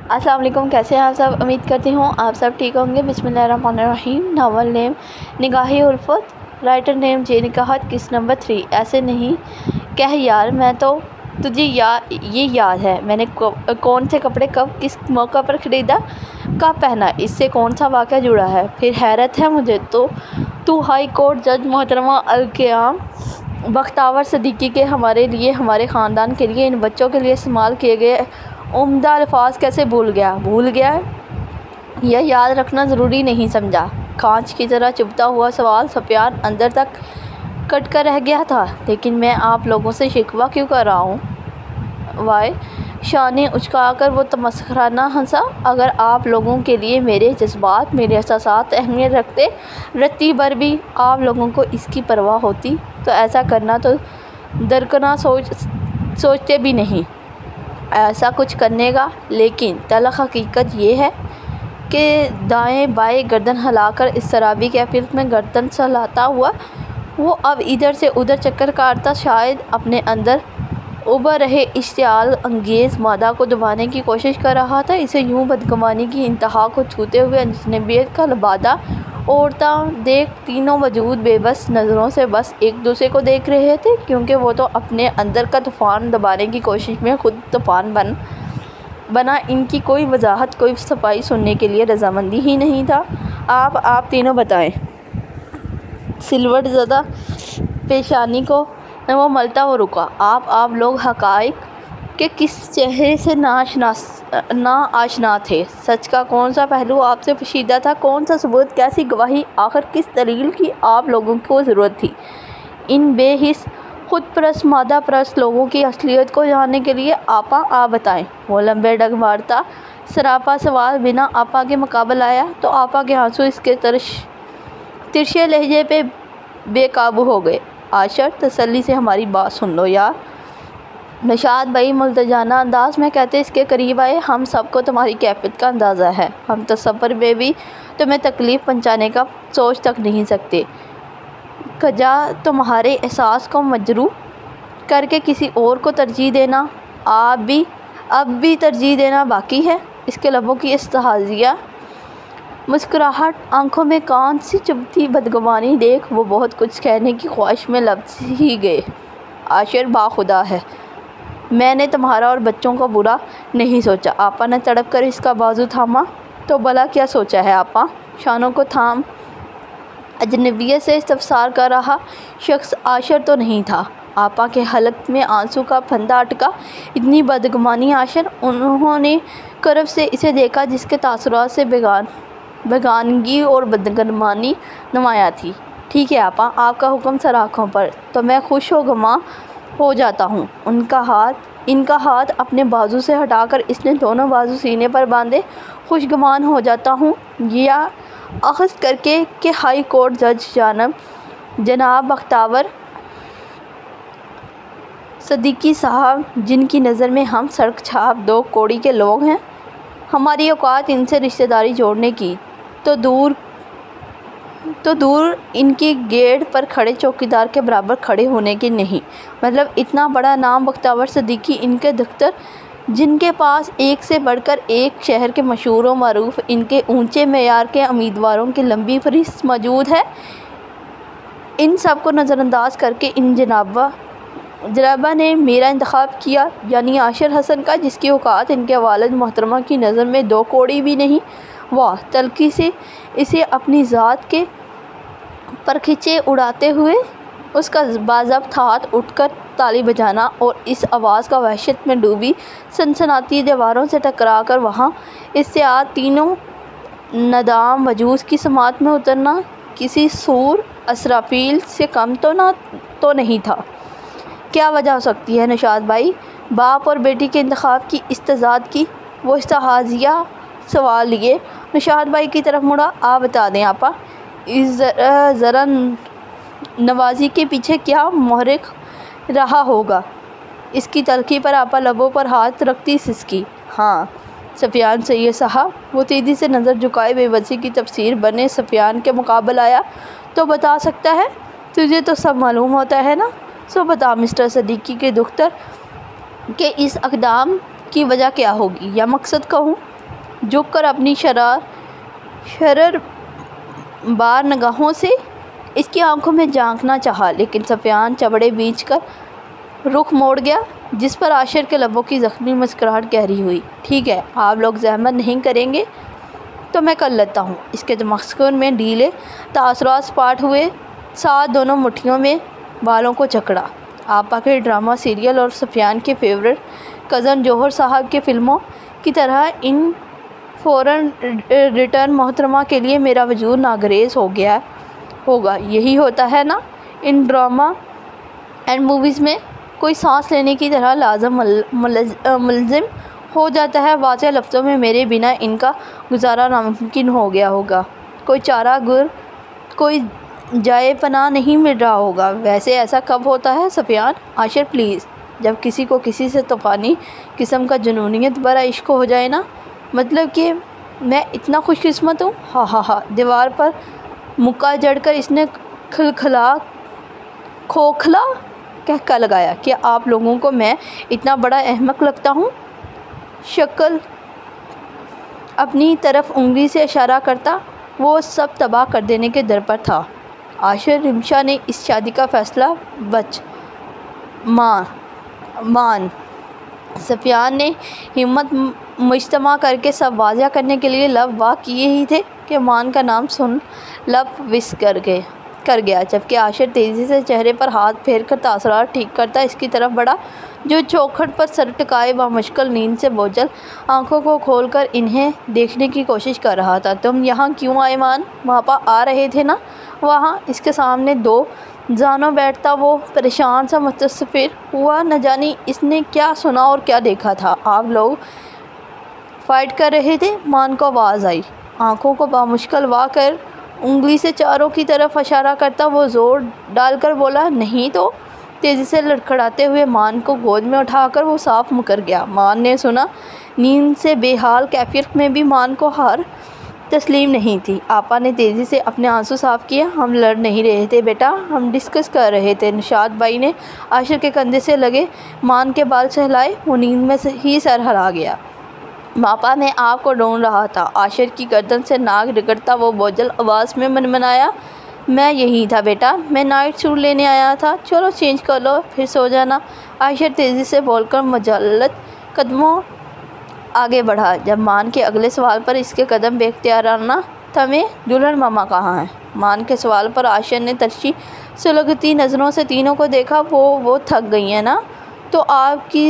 السلام علیکم، کیسے ہیں آپ سب؟ امید کرتی ہوں آپ سب ٹھیک ہوں گے۔ بسم اللہ الرحمن الرحیم۔ ناول نیم نگاہِ الفت، رائٹر نیم جے نکہت، قسط نمبر 3۔ ایسے نہیں کہہ یار، میں تو تجھے یہ یاد ہے میں نے کون سے کپڑے کب کس موقع پر خریدا، کب پہنا، اس سے کون سا واقعہ جڑا ہے۔ پھر حیرت ہے مجھے تو ہائی کورٹ جج محترمہ القیام بختیور صدیقی کے ہمارے لیے، ہمارے خاندان کے لیے، ان بچوں کے لیے استعمال کیے گئے عمدہ الفاظ کیسے بھول گیا ہے؟ یہ یاد رکھنا ضروری نہیں سمجھا؟ کانچ کی طرح چبھتا ہوا سوال سفیان اندر تک کٹ کر رہ گیا تھا۔ لیکن میں آپ لوگوں سے شکوہ کیوں کر رہا ہوں؟ وائے شانے اچکا کر وہ تمسخرانہ ہنسا۔ اگر آپ لوگوں کے لیے میرے جذبات، میرے احساسات اہمیت رکھتے، رتی بھر بھی آپ لوگوں کو اس کی پرواہ ہوتی تو ایسا کرنا تو درکنہ سوچتے بھی نہیں ایسا کچھ کرنے کا۔ لیکن تلخ حقیقت یہ ہے کہ دائیں بائیں گردن ہلا کر اضطرابی کیفیت میں گردن سہلاتا ہوا وہ اب ادھر سے ادھر چکر کاٹتا شاید اپنے اندر ابھر رہے اشتعال انگیز مادہ کو دبانے کی کوشش کر رہا تھا۔ اسے یوں بدگمانی کی انتہا کو چھوتے ہوئے اجنبیت کا لبادہ اوڑھتا دیکھ تینوں وجود بے بس نظروں سے بس ایک دوسرے کو دیکھ رہے تھے، کیونکہ وہ تو اپنے اندر کا طوفان دبانے کی کوشش میں خود طوفان بنا ان کی کوئی وضاحت، کوئی صفائی سننے کے لیے رضامندی ہی نہیں تھا۔ آپ تینوں بتائیں۔ سلوٹ زدہ پیشانی کو وہ ملتا وہ رکا۔ آپ لوگ حقائق کے کس چہرے سے نا آشنا تھے؟ سچ کا کون سا پہلو آپ سے پوشیدہ تھا؟ کون سا ثبوت، کیسی گواہی، آخر کس دلیل کی آپ لوگوں کو ضرورت تھی ان بے حس خود پرست مادہ پرست لوگوں کی اصلیت کو جاننے کے لیے؟ آپ بتائیں۔ وہ لمبے ڈگ مارتا سراپا سوال بنا آپا کے مقابل آیا تو آپا کے آنسو اس کے ترشے لہجے پہ بے قابو ہو گئے۔ عاشر تسلی سے ہماری بات سن لو یار۔ نشاط بھائی ملتجانہ انداز میں کہتے اس کے قریب آئے۔ ہم سب کو تمہاری کیفیت کا اندازہ ہے، ہم تصور میں بھی تمہیں تکلیف پہنچانے کا سوچ تک نہیں سکتے۔ کجا تمہارے احساس کو مجروح کر کے کسی اور کو ترجیح دینا اب بھی ترجیح دینا باقی ہے؟ اس کے لبوں کی استحاضیہ مسکراہٹ، آنکھوں میں کان سی چبھتی بدگمانی دیکھ وہ بہت کچھ کہنے کی خواہش میں لبز ہی گئے۔ عاشر باخدا ہے، میں نے تمہارا اور بچوں کا برا نہیں سوچا۔ آپا نے تڑپ کر اس کا بازو تھاما۔ تو بھلا کیا سوچا ہے آپا؟ شانوں کو تھام اجنبیت سے استفسار کر رہا شخص عاشر تو نہیں تھا۔ آپا کے حلق میں آنسو کا پھندہ اٹکا۔ اتنی بدگمانی عاشر؟ انہوں نے قرب سے اسے دیکھا جس کے تاثرات سے بیگانگی اور بدگمانی نمایاں تھی۔ ٹھیک ہے آپا، آپ کا حکم سر آنکھوں پر، تو میں خوش و گماں ہو جاتا ہوں۔ ان کا ہاتھ اپنے بازو سے ہٹا کر اس نے دونوں بازو سینے پر باندھے۔ خوشگمان ہو جاتا ہوں یا اخذ کر کے کہ ہائی کورٹ جج جناب بختیور صدیقی صاحب، جن کی نظر میں ہم سڑک چھاپ دو کوڑی کے لوگ ہیں، ہماری اوقات ان سے رشتہ داری جوڑنے کی تو دور ان کی گیٹ پر کھڑے چوکیدار کے برابر کھڑے ہونے کی نہیں۔ مطلب اتنا بڑا نام بختیور صدیقی، ان کے دختر جن کے پاس ایک سے بڑھ کر ایک شہر کے مشہور و معروف ان کے اونچے معیار کے امیدواروں کی لمبی فہرست موجود ہے، ان سب کو نظر انداز کر کے ان جنابہ نے میرا انتخاب کیا، یعنی عاشر حسن کا، جس کی اوقات ان کے والد محترمہ کی نظر میں دو کوڑی بھی نہیں۔ واہ! تلخی سے اسے اپنی ذات کے پرکھچے اڑاتے ہوئے اس کا باضابط ہاتھ اٹھ کر تالی بجانا اور اس آواز کا وحشت میں ڈوبی سنسناتی دیواروں سے ٹکرا کر وہاں استعداد تینوں نادام وجود کی سماعت میں اترنا کسی سور اسرافیل سے کم تو نہیں تھا۔ کیا وجہ ہو سکتی ہے نشاط بھائی؟ باپ اور بیٹی کے انتخاب کی استعداد کی وہ استحاضیہ سوال لیے نشاط بھائی کی طرف مڑا۔ آپ بتا دیں آپا، اس ذرا نوازی کے پیچھے کیا محرک رہا ہوگا؟ اس کی تلخی پر آپا لبوں پر ہاتھ رکھتی سسکی۔ ہاں سفیان سید صاحب، وہ تیزی سے نظر جھکائے بے بسی کی تفسیر بنے سفیان کے مقابل آیا۔ تو بتا سکتا ہے؟ تجھے تو سب معلوم ہوتا ہے نا، سو بتا مسٹر صدیقی کے دختر کے اس اقدام کی وجہ کیا ہوگی، یا مقصد کہوں جھک کر اپنی شرر بار نگاہوں سے اس کی آنکھوں میں جھانکنا چاہا، لیکن سفیان چبڑے بیچ کر رخ موڑ گیا، جس پر عاشر کے لبوں کی زخمی مسکراہٹ گہری ہوئی۔ ٹھیک ہے، آپ لوگ زحمت نہیں کریں گے تو میں کر لیتا ہوں۔ اس کے تمسخر میں ڈھیلے تاثرات سپاٹ ہوئے، ساتھ دونوں مٹھیوں میں بالوں کو جکڑا۔ آپا کے ڈرامہ سیریل اور سفیان کے فیورٹ کزن جوہر صاحب کے فلموں کی طرح ان فوراً ریٹرن محترمہ کے لیے میرا وجود ناگزیر ہو گیا ہوگا۔ یہی ہوتا ہے نا ان ڈرامہ اینڈ موویز میں، کوئی سانس لینے کی طرح لازم ملزم ہو جاتا ہے۔ واضح لفظوں میں میرے بنا ان کا گزارا ناممکن ہو گیا ہوگا۔ کوئی چارہ گر، کوئی جائے پناہ نہیں مل رہا ہوگا۔ ویسے ایسا کب ہوتا ہے سفیان؟ عاشر پلیز، جب کسی کو کسی سے طوفانی قسم کا جنونیت بھرا عشق ہو جائے نا، مطلب کہ میں اتنا خوش قسمت ہوں۔ ہاں ہاں ہاں۔ دیوار پر مکہ جڑ کر اس نے کھوکھلا کہکا لگایا۔ کیا آپ لوگوں کو میں اتنا بڑا احمق لگتا ہوں؟ شکل اپنی طرف انگلی سے اشارہ کرتا وہ سب تباہ کر دینے کے در پر تھا۔ عاشر رمشا نے اس شادی کا فیصلہ مان۔ سفیان نے ہمت مجتمع کر کے سب واضح کرنے کے لیے لب واہ کیے ہی تھے کہ مان کا نام سن لب وسک کر گیا، جبکہ عاشر تیزی سے چہرے پر ہاتھ پھیر کر تاثرات ٹھیک کرتا اس کی طرف بڑھا، جو چوکھٹ پر سر ٹکائے بمشکل نیند سے بوجھل آنکھوں کو کھول کر انہیں دیکھنے کی کوشش کر رہا تھا۔ تم یہاں کیوں آئے مان؟ پاپا آ رہے تھے نا وہاں۔ اس کے سامنے دو زانوں بیٹھتا وہ پریشان سا متصفر ہوا، نہ جانے اس نے کیا سنا اور کیا دیکھا تھا۔ آپ لوگ فائٹ کر رہے تھے؟ مان کو آواز آئی۔ آنکھوں کو بمشکل وا کر انگلی سے چاروں کی طرف اشارہ کرتا وہ زور ڈال کر بولا، نہیں تو؟ تیزی سے لڑکھڑاتے ہوئے مان کو گود میں اٹھا کر وہ صاف مکر گیا۔ مان نے سنا۔ نیند سے بے حال کیفیت میں بھی مان کو ہار تسلیم نہیں تھی۔ آپا نے تیزی سے اپنے آنسو صاف کیے۔ ہم لڑ نہیں رہے تھے بیٹا، ہم ڈسکس کر رہے تھے۔ نشاط بھائی نے عاشر کے کندھے سے لگے مان کے بال سہلائے۔ وہ نیند میں ہی سر ہلا گیا۔ پاپا میں آپ کو ڈھونڈ رہا تھا۔ عاشر کی گردن سے ناک رگڑتا وہ بوجھل آواز میں منمنایا، میں یہی تھا بیٹا، میں نائٹ سوٹ لینے آیا تھا۔ چلو چینج کر لو پھر سو جانا۔ عاشر تیزی سے بول کر مجلد قدموں آگے بڑھا۔ جب مان کے اگلے سوال پر اس کے قدم بے اختیارانہ تھمے، دلہن ماما کہاں ہیں؟ مان کے سوال پر عاشر نے ترچھی سلگتی نظروں سے تینوں کو دیکھا۔ وہ تھک گئی ہیں نا، تو آپ کی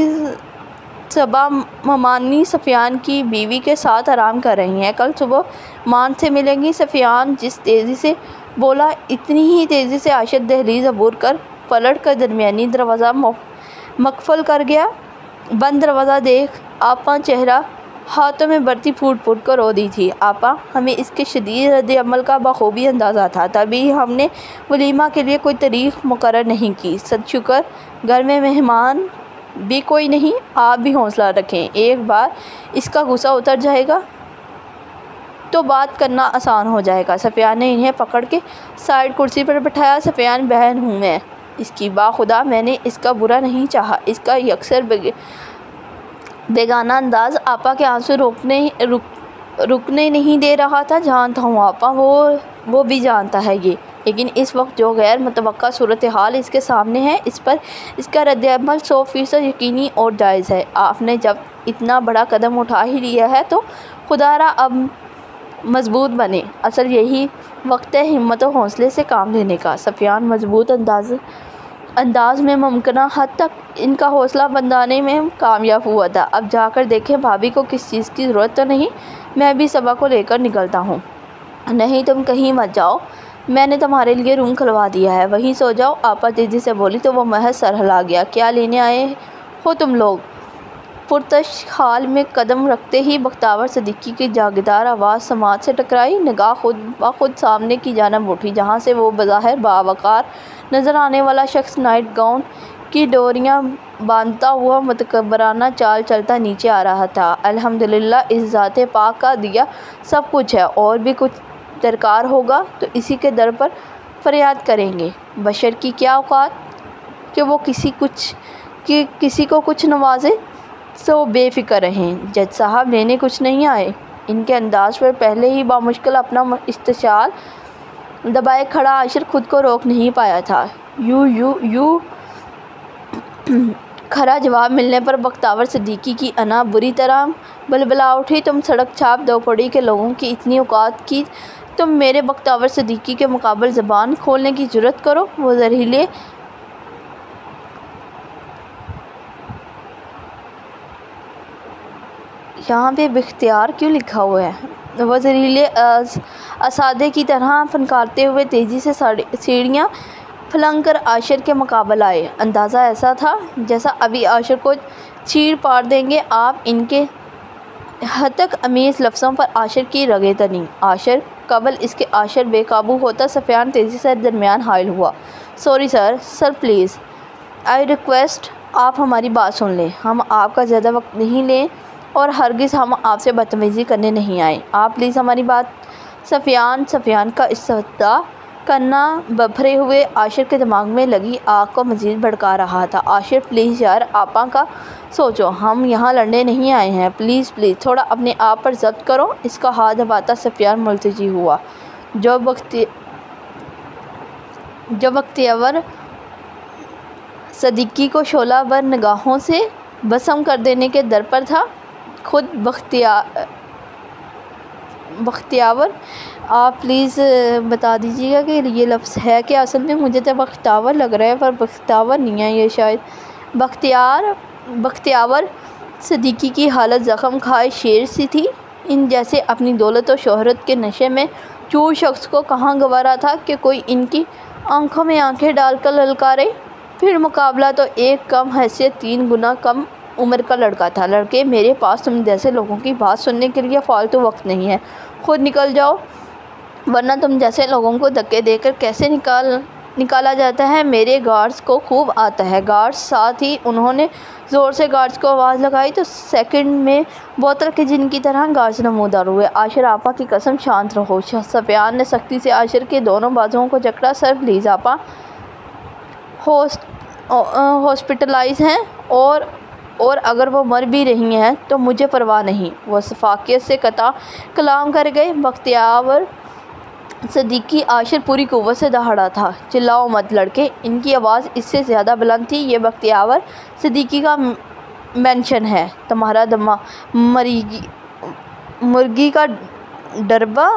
صبا ممانی سفیان کی بیوی کے ساتھ آرام کر رہی ہیں، کل صبح مان سے ملیں گی۔ سفیان جس تیزی سے بولا، اتنی ہی تیزی سے عاشر دہلیز عبور کر پلٹ کر درمیانی دروازہ مقفل کر گیا۔ بند دروازہ دیکھ آپا چہرہ ہاتھوں میں برتی پھوٹ پھوٹ کر رو دی تھی۔ آپا، ہمیں اس کے شدید رد عمل کا بخوبی اندازہ تھا، تبھی ہم نے ولیمہ کے لیے کوئی تاریخ مقرر نہیں کی۔ صد شکر گھر میں مہمان بھی کوئی نہیں۔ آپ بھی حوصلہ رکھیں، ایک بار اس کا غصہ اتر جائے گا تو بات کرنا آسان ہو جائے گا۔ سفیان نے انہیں پکڑ کے سائیڈ کرسی پر بٹھایا۔ سفیان بہن ہوں میں اس کی، باخدا میں نے اس کا برا نہیں چاہا۔ اس کا یکسر بیگانہ انداز آپا کے آنسو رکنے نہیں دے رہا تھا۔ جانتا ہوں آپا، وہ بھی جانتا ہے یہ، لیکن اس وقت جو غیر متوقع صورتحال اس کے سامنے ہے، اس پر اس کا رد عمل 100% یقینی اور جائز ہے۔ آپ نے جب اتنا بڑا قدم اٹھا ہی لیا ہے تو خدا را اب مضبوط بنے۔ اصل یہی وقت ہے ہمت و حوصلے سے کام لینے کا۔ سفیان مضبوط انداز میں ممکنہ حد تک ان کا حوصلہ بندھانے میں کامیاب ہوا تھا۔ اب جا کر دیکھیں بھابھی کو کسی چیز کی ضرورت تو نہیں، میں بھی صبا کو لے کر نکلتا ہوں۔ نہیں تم کہیں مت جاؤ، میں نے تمہارے لیے روم کھلوا دیا ہے، وہیں سو جاؤ۔ آپا تیزی سے بولی تو وہ محض سر ہلا گیا۔ کیا لینے آئے ہو تم لوگ؟ پرتش حال میں قدم رکھتے ہی بختیار صدیقی کی جاگیردار آواز سماعت سے ٹکرائی۔ نگاہ خود بخود سامنے کی جانب اٹھی، جہاں سے وہ بظاہر باوقار نظر آنے والا شخص نائٹ گاؤن کی ڈوریاں باندھتا ہوا متکبرانہ چال چلتا نیچے آ رہا تھا۔ الحمدللہ، اس ذات پاک کا دیا سب کچھ ہے، اور بھی کچھ درکار ہوگا تو اسی کے در پر فریاد کریں گے۔ بشر کی کیا اوقات کہ وہ کسی کو کچھ نوازے، سو بے فکر رہیں۔ جج صاحب لینے کچھ نہیں آئے؟ ان کے انداز پر پہلے ہی بامشکل اپنا استحصال دبائے کھڑا عاشر خود کو روک نہیں پایا تھا۔ یو کھرا جواب ملنے پر بختیار صدیقی کی انا بری طرح بلبلا اٹھی۔ تم سڑک چھاپ 2 کوڑی کے لوگوں کی اتنی اوقات کی تم میرے بختیار صدیقی کے مقابل زبان کھولنے کی جرأت کرو؟ وہ زہریلے یہاں پہ بختیار کیوں لکھا ہوا ہے؟ وہ زہریلے اسادے کی طرح پھنکارتے ہوئے تیزی سے سیڑھیاں پھلنگ کر عاشر کے مقابل آئے۔ اندازہ ایسا تھا جیسا ابھی عاشر کو چیر پاڑ دیں گے۔ آپ ان کے ہتک امیز لفظوں پر عاشر کی رگیں تنی۔ عاشر قبل اس کے عاشر بے قابو ہوتا سفیان تیزی سے درمیان حائل ہوا۔ Sorry sir please I request آپ ہماری بات سن لیں۔ ہم آپ کا زیادہ وقت نہیں لیں اور ہرگز ہم آپ سے بدتمیزی کرنے نہیں آئے۔ آپ پلیز ہماری بات سفیان کا استفسار کرنا ببھرے ہوئے عاشر کے دماغ میں لگی آگ کو مزید بھڑکا رہا تھا۔ عاشر پلیز یار آپا کا سوچو، ہم یہاں لڑنے نہیں آئے ہیں۔ پلیز تھوڑا اپنے آپ پر ضبط کرو۔ اس کا ہاتھ دباتا سفیان ملتجی ہوا جو بختیار صدیقی کو شعلہ ور نگاہوں سے بسم کر دینے کے در پر تھا۔ خود بختیار آپ پلیز بتا دیجیے گا کہ یہ لفظ ہے کہ اصل میں مجھے تو بختیار لگ رہا ہے پر بختیار نہیں ہے یہ شاید۔ بختیار صدیقی کی حالت زخم کھائے شیر سی تھی۔ ان جیسے اپنی دولت و شہرت کے نشے میں چور شخص کو کہاں گوارا تھا کہ کوئی ان کی آنکھوں میں آنکھیں ڈال کر للکارے۔ پھر مقابلہ تو ایک کم حیثیت 3 گنا کم عمر کا لڑکا تھا۔ لڑکے میرے پاس تم جیسے لوگوں کی بات سننے کے لیے فالتو وقت نہیں ہے، خود نکل جاؤ ورنہ تم جیسے لوگوں کو دھکے دے کر کیسے نکالا جاتا ہے میرے گارڈز کو خوب آتا ہے۔ گارڈز ساتھ ہی انہوں نے زور سے گارڈز کو آواز لگائی تو سیکنڈ میں بوتل کے جن کی طرح گارڈز نمودار ہوئے۔ عاشر آپا کی قسم شانت رہو۔ سفیان نے سختی سے عاشر کے دونوں بازوؤں کو جکڑا۔ سر پلیز آپا ہاسپٹلائز ہیں اور اگر وہ مر بھی رہی ہیں تو مجھے پرواہ نہیں۔ وہ شفقت سے قطع کلام کر گئے۔ بختیار صدیقی عاشر پوری قوت سے دہاڑا تھا۔ چلاؤ مت لڑکے۔ ان کی آواز اس سے زیادہ بلند تھی۔ یہ بختیار صدیقی کا مینشن ہے، تمہارا مرغی کا ڈربہ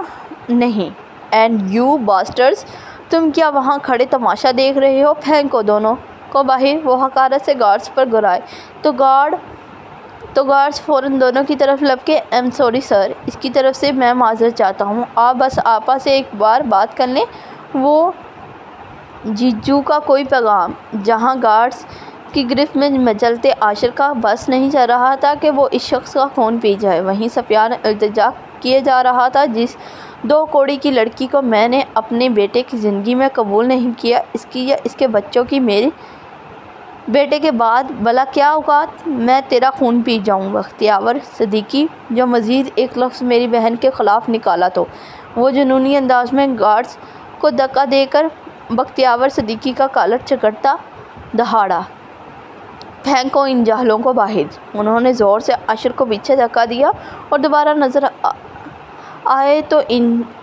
نہیں۔ اینڈ یو باسٹرز، تم کیا وہاں کھڑے تماشا دیکھ رہے ہو؟ پھینکو دونوں کو باہر۔ وہ حقارت سے گارڈز پر گرائے تو گارڈز فوراً دونوں کی طرف لپکے۔ ایم سوری سر، اس کی طرف سے میں معذرت چاہتا ہوں۔ آپ بس آپا سے ایک بار بات کر لیں۔ وہ جیجو کا کوئی پیغام؟ جہاں گارڈز کی گرفت میں مچلتے عاشر کا بس نہیں چل رہا تھا کہ وہ اس شخص کا خون پی جائے، وہیں سفیان التجا کیے جا رہا تھا۔ جس 2 کوڑی کی لڑکی کو میں نے اپنے بیٹے کی زندگی میں قبول نہیں کیا، اس کی یا اس کے بچوں کی میرے بیٹے کے بعد بھلا کیا اوقات میں تیرا خون پی جاؤں؟ بختیار صدیقی جو مزید ایک لفظ میری بہن کے خلاف نکالا تو وہ جنونی انداز میں گارڈز کو دھکا دے کر بختیار صدیقی کا کالر جکڑتا دہاڑا۔ پھینکو ان جاہلوں کو باہر۔ انہوں نے زور سے عاشر کو پیچھے دھکا دیا اور دوبارہ نظر آئے تو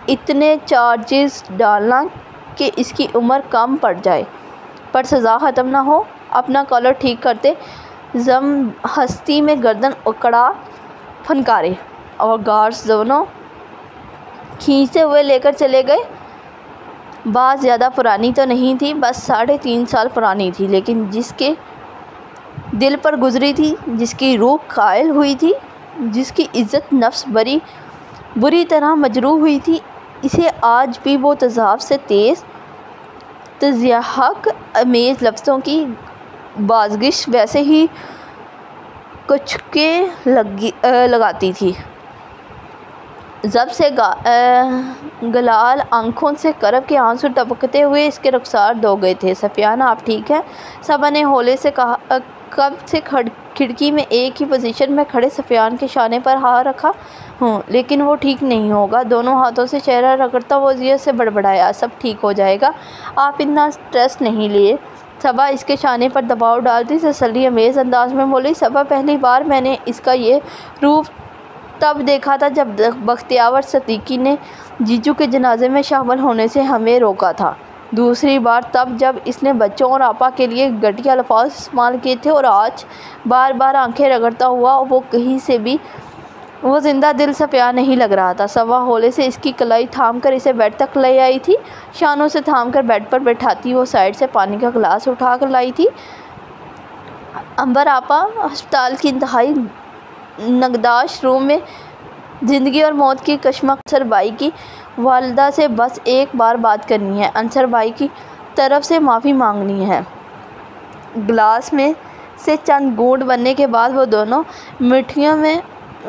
اتنے چارجز ڈالنا کہ اس کی عمر کم پڑ جائے پر سزا ختم نہ ہو۔ اپنا کالر ٹھیک کرتے ضم ہستی میں گردن اکڑا پھنکارے اور گارڈز دونوں کھینچتے ہوئے لے کر چلے گئے۔ بات زیادہ پرانی تو نہیں تھی، بس 3.5 سال پرانی تھی، لیکن جس کے دل پر گزری تھی، جس کی روح قائل ہوئی تھی، جس کی عزت نفس بری طرح مجروح ہوئی تھی، اسے آج بھی وہ تذاب سے تیز تضحک امیز لفظوں کی بازگشت ویسے ہی کچکے لگاتی تھی۔ جب سے گلال آنکھوں سے کرب کے آنسو ٹپکتے ہوئے اس کے رخسار دھو گئے تھے۔ سفیان آپ ٹھیک ہیں؟ صبا نے ہولے سے کہا۔ کب سے کھڑکی میں ایک ہی پوزیشن میں کھڑے سفیان کے شانے پر ہاتھ رکھا ہوں، لیکن وہ ٹھیک نہیں ہوگا۔ دونوں ہاتھوں سے چہرہ رگڑتا وہ اذیت سے بڑبڑایا۔ سب ٹھیک ہو جائے گا، آپ اتنا سٹریس نہیں لیے۔ صبا اس کے شانے پر دباؤ ڈالتی تسلی امیز انداز میں بولی۔ صبا پہلی بار میں نے اس کا یہ روپ تب دیکھا تھا جب بختیور صدیقی نے جیجو کے جنازے میں شامل ہونے سے ہمیں روکا تھا، دوسری بار تب جب اس نے بچوں اور آپا کے لیے گھٹیا الفاظ استعمال کیے تھے، اور آج بار بار آنکھیں رگڑتا ہوا وہ کہیں سے بھی وہ زندہ دل سا پیار نہیں لگ رہا تھا۔ سوا ہولے سے اس کی کلائی تھام کر اسے بیڈ تک لے آئی تھی، شانوں سے تھام کر بیڈ پر بٹھاتی وہ سائیڈ سے پانی کا گلاس اٹھا کر لائی تھی۔ امبر آپا ہسپتال کی انتہائی نگہداشت روم میں زندگی اور موت کی کشمکش۔ انصر بھائی کی والدہ سے بس ایک بار بات کرنی ہے، انصر بھائی کی طرف سے معافی مانگنی ہے۔ گلاس میں سے چند گھونٹ بننے کے بعد وہ دونوں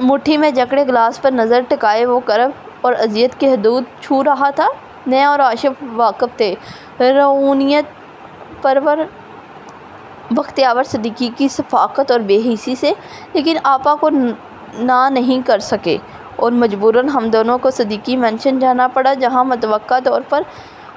مٹھی میں جکڑے گلاس پر نظر ٹکائے وہ کرب اور اذیت کی حدود چھو رہا تھا۔ نیا اور عاشق واقف تھے روحانیت پرور بختیور صدیقی کی شفقت اور بے حسی سے، لیکن آپا کو نہ نہیں کر سکے اور مجبوراً ہم دونوں کو صدیقی مینشن جانا پڑا، جہاں متوقع طور پر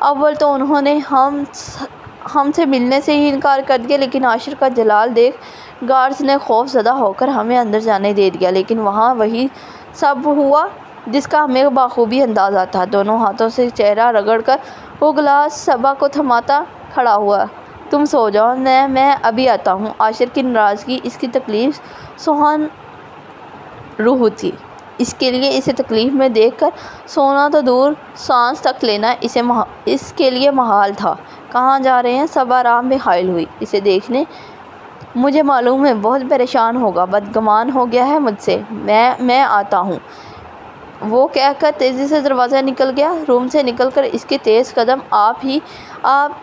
اول تو انہوں نے ہم سے ملنے سے ہی انکار کر دیا، لیکن عاشر کا جلال دیکھ گارڈز نے خوف زدہ ہو کر ہمیں اندر جانے دے دیا۔ لیکن وہاں وہی سب ہوا جس کا ہمیں بخوبی اندازہ تھا۔ دونوں ہاتھوں سے چہرہ رگڑ کر وہ گلاس صبا کو تھماتا کھڑا ہوا۔ تم سو جاؤ، میں ابھی آتا ہوں۔ عاشر کی ناراضگی اس کی تکلیف سوہان روح تھی، اس کے لیے اسے تکلیف میں دیکھ کر سونا تو دور سانس تک لینا اس کے لیے محال تھا۔ کہاں جا رہے ہیں؟ صبا راہ میں حائل ہوئی اسے دیکھنے۔ مجھے معلوم ہے بہت پریشان ہوگا، بدگمان ہو گیا ہے مجھ سے، میں آتا ہوں، وہ کہہ کر تیزی سے دروازہ نکل گیا۔ روم سے نکل کر اس کے تیز قدم آپ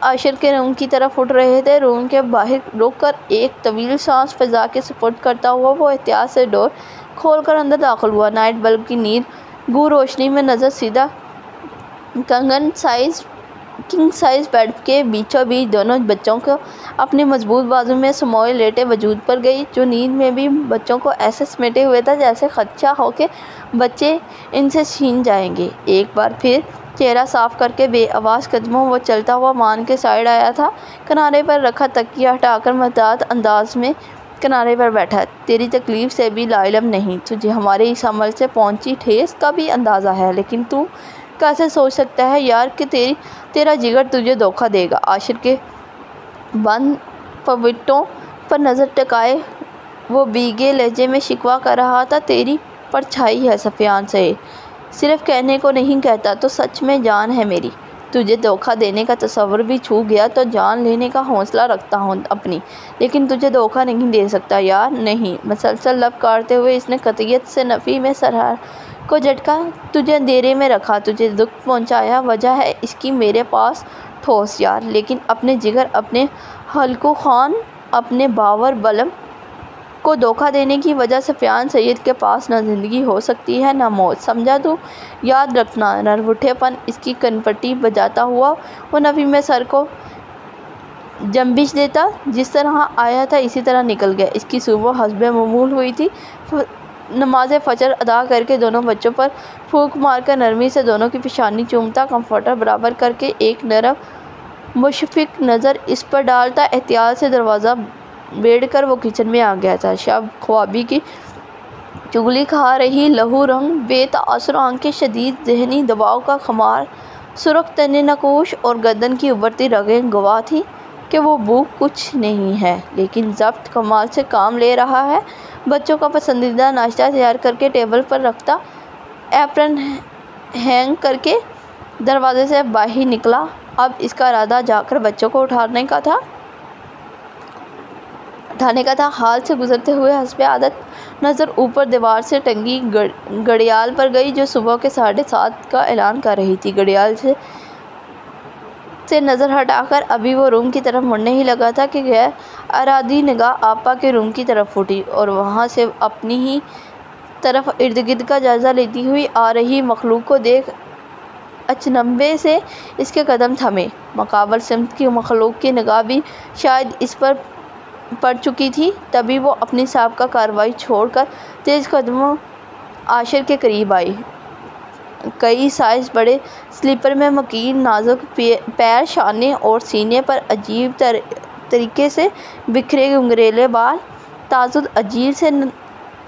عاشر کے روم کی طرف اٹھ رہے تھے۔ روم کے باہر رک کر ایک طویل سانس فضا کے سپرد کرتا ہوا وہ احتیاط سے ڈور کھول کر اندر داخل ہوا۔ نائٹ بلب کی نیل گوں روشنی میں نظر سیدھا کنگ سائز بیڈ کے بیچوں بیچ دونوں بچوں کو اپنی مضبوط بازو میں سموئے لیٹے وجود پر گئی، جو نیند میں بھی بچوں کو ایسے سمیٹے ہوئے تھا جیسے خدشہ ہو کہ بچے ان سے چھین جائیں گے۔ ایک بار پھر چہرہ صاف کر کے بے آواز قدموں وہ چلتا ہوا مان کے سائڈ آیا تھا، کنارے پر رکھا تکیہ ہٹا کر محتاط انداز میں کنارے پر بیٹھا۔ تیری تکلیف سے بھی لاعلم نہیں، تجھے ہمارے اس عمل سے پہنچی ٹھیس کا بھی اندازہ ہے، لیکن تو کیسے سوچ سکتا ہے یار کہ تیرا جگر تجھے دھوکہ دے گا؟ عاشر کے بند پوٹوں پر نظر ٹکائے وہ بھیگے لہجے میں شکوہ کر رہا تھا، تیری پرچھائی ہے سفیان سے، صرف کہنے کو نہیں کہتا تو سچ میں جان ہے میری۔ تجھے دھوکہ دینے کا تصور بھی چھو گیا تو جان لینے کا حوصلہ رکھتا ہوں اپنی، لیکن تجھے دھوکہ نہیں دے سکتا یار، نہیں۔ مسلسل لب کاٹتے ہوئے اس نے قطعیت سے نفی میں سر کو جھٹکا۔ تجھے اندھیرے میں رکھا، تجھے دکھ پہنچایا، وجہ ہے اس کی میرے پاس ٹھوس یار، لیکن اپنے جگر، اپنے حلقو خان، اپنے باور بلم کو دھوکہ دینے کی وجہ سفیان سید کے پاس نہ زندگی ہو سکتی ہے نہ موت، سمجھا تو؟ یاد رکھنا۔ نروٹھے پن اس کی کنپٹی بجاتا ہوا وہ نفی میں سر کو جنبش دیتا، جس طرح آیا تھا اسی طرح نکل گیا۔ اس کی صبح حسب معمول ہوئی تھی۔ نماز فجر ادا کر کے دونوں بچوں پر پھونک مار کر نرمی سے دونوں کی پیشانی چومتا، کمفرٹر برابر کر کے ایک نرم مشفق نظر اس پر ڈالتا، احتیاط سے دروازہ بیڑ کر وہ کچن میں آ گیا تھا۔ شب خوابی کی چغلی کھا رہی لہو رنگ بے تاثر آنکھیں، شدید ذہنی دباؤ کا خمار، سرخ تنے نقوش اور گردن کی ابھرتی رگیں گواہ تھیں کہ وہ بھوک کچھ نہیں ہے لیکن ضبط کمال سے کام لے رہا ہے۔ بچوں کا پسندیدہ ناشتہ تیار کر کے ٹیبل پر رکھتا، ایپرن ہینگ کر کے دروازے سے باہر نکلا۔ اب اس کا ارادہ جا کر بچوں کو اٹھانے کا تھا۔ ہال سے گزرتے ہوئے حسب عادت نظر اوپر دیوار سے ٹنگی گھڑیال پر گئی جو صبح کے 7:30 کا اعلان کر رہی تھی۔ گھڑیال سے نظر ہٹا کر ابھی وہ روم کی طرف مڑنے ہی لگا تھا کہ غیر ارادی نگاہ آپا کے روم کی طرف اٹھی اور وہاں سے اپنی ہی طرف ارد گرد کا جائزہ لیتی ہوئی آ رہی مخلوق کو دیکھ اچنبھے سے اس کے قدم تھمے۔ مقابل سمت کی مخلوق کی نگاہ بھی شاید اس پر پڑ چکی تھی، تبھی وہ اپنی سابقہ کارروائی چھوڑ کر تیز قدموں عاشر کے قریب آئی۔ کئی سائز بڑے سلیپر میں مکین نازک پیر، شانے اور سینے پر عجیب طریقے سے بکھرے گھنگریلے بال، تازہ عجیب سے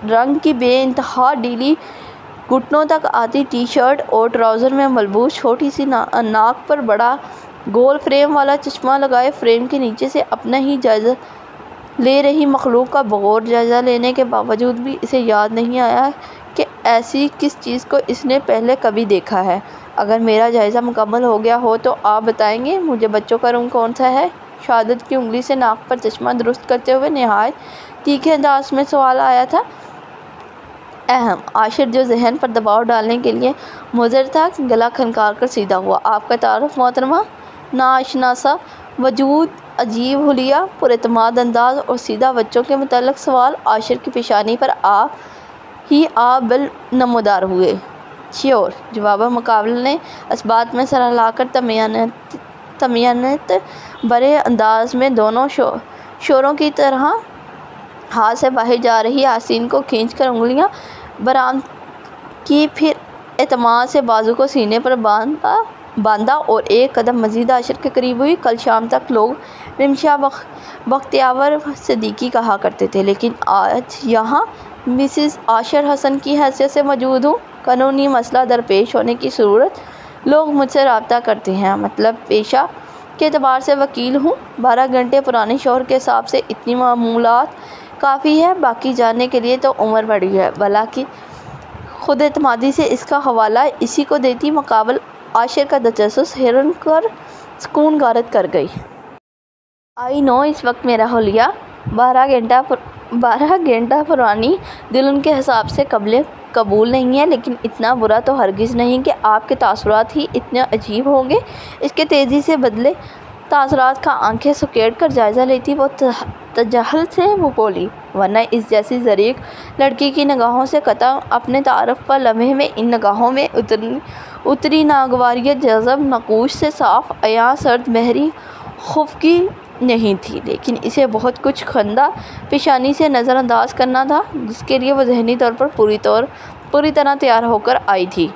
رنگ کی بے انتہا ڈھیلی گھٹنوں تک آتی ٹی شرٹ اور ٹراؤزر میں ملبوس چھوٹی سی ناک پر بڑا گول فریم والا چشمہ لگائے فریم کے نیچے سے اپنا ہی جائزہ لے رہی مخلوق کا بغور جائزہ لینے کے باوجود بھی اسے یاد نہیں آیا کہ ایسی کس چیز کو اس نے پہلے کبھی دیکھا ہے۔ اگر میرا جائزہ مکمل ہو گیا ہو تو آپ بتائیں گے مجھے بچوں کا رنگ کون سا ہے؟ شہادت کی انگلی سے ناک پر چشمہ درست کرتے ہوئے نہایت تیکھے انداز میں سوال آیا تھا۔ اہم عاشر جو ذہن پر دباؤ ڈالنے کے لیے مضر تھا گلا کھنکار کر سیدھا ہوا۔ آپ کا تعارف محترمہ؟ ناآشنا سا وجود، عجیب حلیہ، پر اعتماد انداز اور سیدھا بچوں کے متعلق سوال۔ عاشر کی پیشانی پر آپ بل نمودار ہوئے۔ شیور، جواب مقابل نے اس بات میں سر ہلا کر طمانینت برے انداز میں دونوں شوروں کی طرح ہاتھ سے باہر جا رہی آستین کو کھینچ کر انگلیاں برآمد کی، پھر اعتماد سے بازو کو سینے پر باندھا اور ایک قدم مزید عاشر کے قریب ہوئی۔ کل شام تک لوگ رمشا بختیور صدیقی کہا کرتے تھے، لیکن آج یہاں مسز عاشر حسن کی حیثیت سے موجود ہوں۔ قانونی مسئلہ درپیش ہونے کی صورت لوگ مجھ سے رابطہ کرتے ہیں، مطلب پیشہ کے اعتبار سے وکیل ہوں۔ 12 گھنٹے پرانے شوہر کے حساب سے اتنی معمولات کافی ہے، باقی جاننے کے لیے تو عمر بڑی ہے۔ بلاکہ خود اعتمادی سے اس کا حوالہ اسی کو دیتی مقابل عاشر کا تجسس حیران کر سکون غارت کر گئی۔ آئی نو اس وقت میرا حلیہ 12 گھنٹہ پرانی دل ان کے حساب سے قابل قبول نہیں ہے، لیکن اتنا برا تو ہرگز نہیں کہ آپ کے تاثرات ہی اتنے عجیب ہوں گے۔ اس کے تیزی سے بدلے تاثرات کا آنکھیں سکیڑ کر جائزہ لیتی وہ تجاہل سے وہ بولی، ورنہ اس جیسی ظریف لڑکی کی نگاہوں سے قطع اپنے تعارف پر لمحے میں ان نگاہوں میں اتری ناگواریت جذب نقوش سے صاف عیاں سرد بحری خوف کی نہیں تھی، لیکن اسے بہت کچھ خندہ پیشانی سے نظر انداز کرنا تھا جس کے لیے وہ ذہنی طور پر پوری طرح تیار ہو کر آئی تھی۔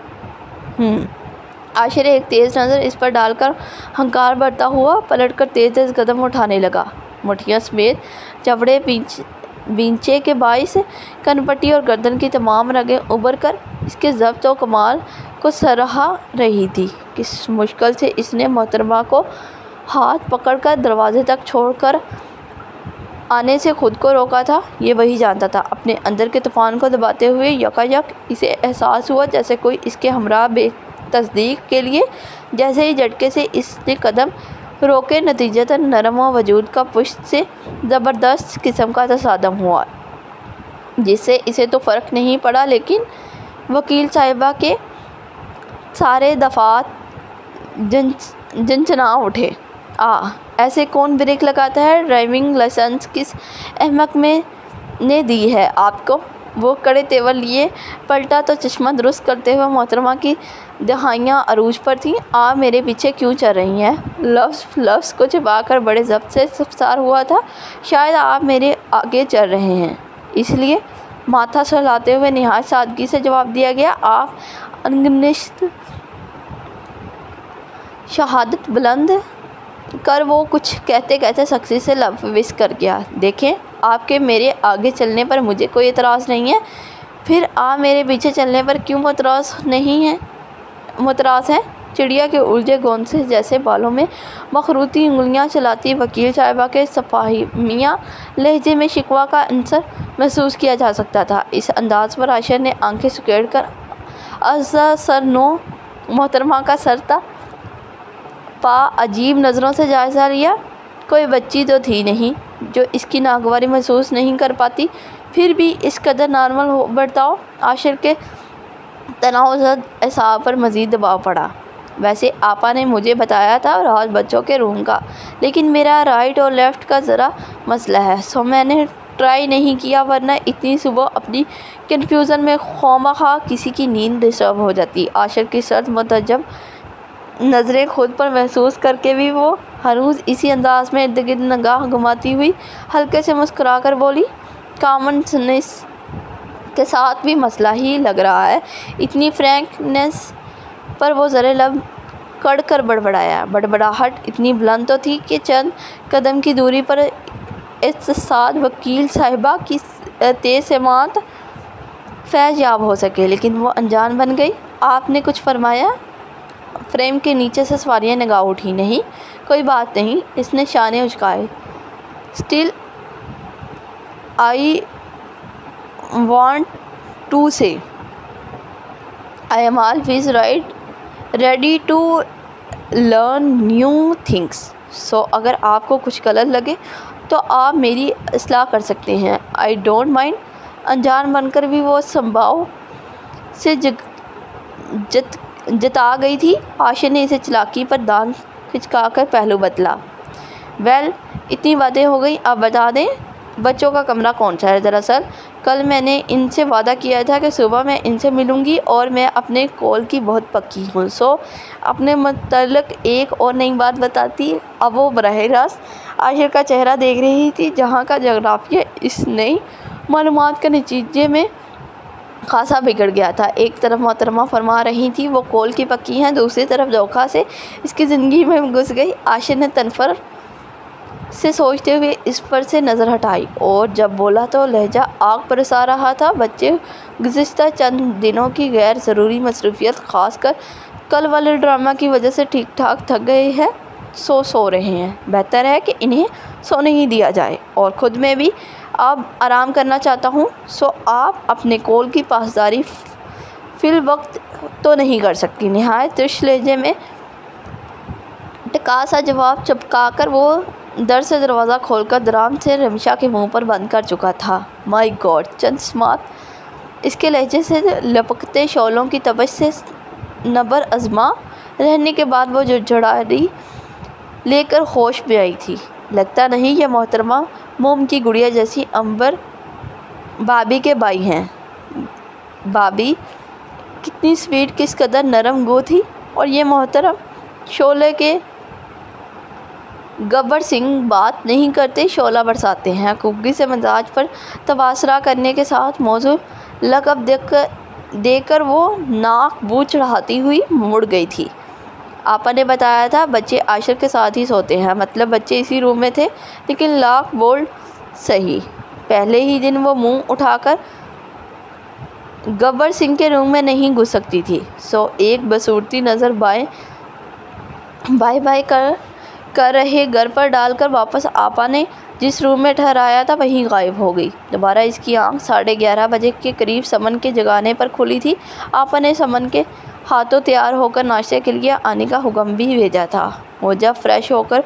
عاشر ایک تیز نظر اس پر ڈال کر ہنکار بھرتا ہوا پلٹ کر تیز قدم اٹھانے لگا۔ مٹھیاں سمیت چوڑے بینچے کے باعث کنپٹی اور گردن کی تمام رگیں ابھر کر اس کے ضبط و کمال کو سراہ رہی تھی۔ کس مشکل سے اس نے محترمہ کو ہاتھ پکڑ کر دروازے تک چھوڑ کر آنے سے خود کو روکا تھا، یہ وہی جانتا تھا۔ اپنے اندر کے طوفان کو دباتے ہوئے یکایک اسے احساس ہوا جیسے کوئی اس کے ہمراہ بے تصدیق کے لیے جیسے ہی جھٹکے سے اس نے قدم روکے، نتیجتاً نرم و وجود کا پشت سے زبردست قسم کا تصادم ہوا جس سے اسے تو فرق نہیں پڑا، لیکن وکیل صاحبہ کے سارے دفعات جنجنا اٹھے۔ ایسے کون بریک لگاتا ہے؟ ڈرائیونگ لائسنس کس احمق نے دی ہے آپ کو؟ وہ کڑے تیور لیے پلٹا تو چشمہ درست کرتے ہوئے محترمہ کی دہانیاں عروج پر تھیں۔ آپ میرے پیچھے کیوں چل رہی ہیں؟ لفظ کو چبا کر بڑے ضبط سے استفسار ہوا تھا۔ شاید آپ میرے آگے چل رہے ہیں اس لیے، ماتھا سہلاتے ہوئے نہایت سادگی سے جواب دیا گیا۔ آپ انگنشت شہادت بلند کر وہ کچھ کہتے سختی سے لب وش کر گیا۔ دیکھیں، آپ کے میرے آگے چلنے پر مجھے کوئی اعتراض نہیں ہے، پھر آپ میرے پیچھے چلنے پر کیوں متراض ہیں؟ چڑیا کے الجھے گونسے جیسے بالوں میں مخروطی انگلیاں چلاتی وکیل صاحبہ کے صفاہیانہ لہجے میں شکوہ کا عنصر محسوس کیا جا سکتا تھا۔ اس انداز پر عاشر نے آنکھیں سکیڑ کر سر نو محترمہ کا سر تا پا عجیب نظروں سے جائزہ لیا۔ کوئی بچی تو تھی نہیں جو اس کی ناگواری محسوس نہیں کر پاتی، پھر بھی اس قدر نارمل برتاؤ۔ عاشر کے تناؤ زد اعصاب پر مزید دباؤ پڑا۔ ویسے آپا نے مجھے بتایا تھا راز بچوں کے روم کا، لیکن میرا رائٹ اور لیفٹ کا ذرا مسئلہ ہے، سو میں نے ٹرائی نہیں کیا، ورنہ اتنی صبح اپنی کنفیوژن میں خواہ کسی کی نیند ڈسٹرب ہو جاتی۔ عاشر کی سرد متعجب نظریں خود پر محسوس کر کے بھی وہ ہنوز اسی انداز میں ارد گرد نگاہ گھماتی ہوئی ہلکے سے مسکرا کر بولی، کامن سینس کے ساتھ بھی مسئلہ ہی لگ رہا ہے۔ اتنی فرینکنیس پر وہ ذرے لب کڑ کر بڑبڑایا۔ بڑبڑاہٹ اتنی بلند تو تھی کہ چند قدم کی دوری پر احتساب وکیل صاحبہ کی تیز سماعت فیض یاب ہو سکے، لیکن وہ انجان بن گئی۔ آپ نے کچھ فرمایا؟ فریم کے نیچے سے سواریاں نگاہ اٹھی۔ نہیں، کوئی بات نہیں، اس نے شانے اچکائے۔ Still I want to say I am always ready to learn new things, so اگر آپ کو کچھ غلط لگے تو آپ میری اصلاح کر سکتے ہیں۔ I don't mind. انجان بن کر بھی وہ سنبھاؤ سے جتا گئی تھی۔ عاشر نے اسے چلاکی پر دانت کھچکا کر پہلو بدلا۔ ویل، اتنی باتیں ہو گئی، اب بتا دیں بچوں کا کمرہ کون سا ہے؟ دراصل کل میں نے ان سے وعدہ کیا تھا کہ صبح میں ان سے ملوں گی، اور میں اپنے قول کی بہت پکی ہوں، سو اپنے متعلق ایک اور نئی بات بتاتی۔ اب وہ براہ راست عاشر کا چہرہ دیکھ رہی تھی، جہاں کا جغرافیہ اس نئی معلومات کے نتیجے میں خاصا بگڑ گیا تھا۔ ایک طرف محترمہ فرما رہی تھی وہ قول کی پکی ہیں، دوسری طرف دھوکہ سے اس کی زندگی میں گھس گئی۔ عاشر نے تنفر سے سوچتے ہوئے اس پر سے نظر ہٹائی، اور جب بولا تو لہجہ آگ برسا رہا تھا۔ بچے گزشتہ چند دنوں کی غیر ضروری مصروفیت، خاص کر کل والے ڈرامہ کی وجہ سے ٹھیک ٹھاک تھک گئے ہیں، سو رہے ہیں۔ بہتر ہے کہ انہیں سونے ہی دیا جائے، اور خود میں بھی اب آرام کرنا چاہتا ہوں، سو آپ اپنے قول کی پاسداری فی الوقت تو نہیں کر سکتی؟ نہایت ترش لہجے میں ٹکا سا جواب چپکا کر وہ در سے دروازہ کھول کر درام سے رمشا کے منہ پر بند کر چکا تھا۔ مائی گاڈ! چند سماعت اس کے لہجے سے لپکتے شعلوں کی تپش سے نبر ازما رہنے کے بعد وہ جھڑجھڑی لے کر ہوش میں آئی تھی۔ لگتا نہیں یہ محترمہ موم کی گڑیا جیسی عنبر بھابی کے بھائی ہیں۔ بھابی کتنی سویٹ، کس قدر نرم گو تھی، اور یہ محترم شعلے کے گبر سنگھ بات نہیں کرتے، شعلہ برساتے ہیں۔ خفگی سے مزاج پر تبصرہ کرنے کے ساتھ موزوں لقب دے کر وہ ناک بو چڑھاتی ہوئی مڑ گئی تھی۔ آپا نے بتایا تھا بچے عاشر کے ساتھ ہی سوتے ہیں، مطلب بچے اسی روم میں تھے، لیکن لاک بولڈ صحیح۔ پہلے ہی دن وہ منہ اٹھا کر گبر سنگھ کے روم میں نہیں گھس سکتی تھی، سو ایک بصورتی نظر بائے کر رہے گھر پر ڈال کر واپس آپا نے جس روم میں ٹھہرایا تھا وہیں غائب ہو گئی۔ دوبارہ اس کی آنکھ 11:30 بجے کے قریب سمن کے جگانے پر کھلی تھی۔ آپا نے سمن کے ہاتھوں تیار ہو کر ناشتے کے لیے آنے کا حکم بھی بھیجا تھا۔ وہ جب فریش ہو کر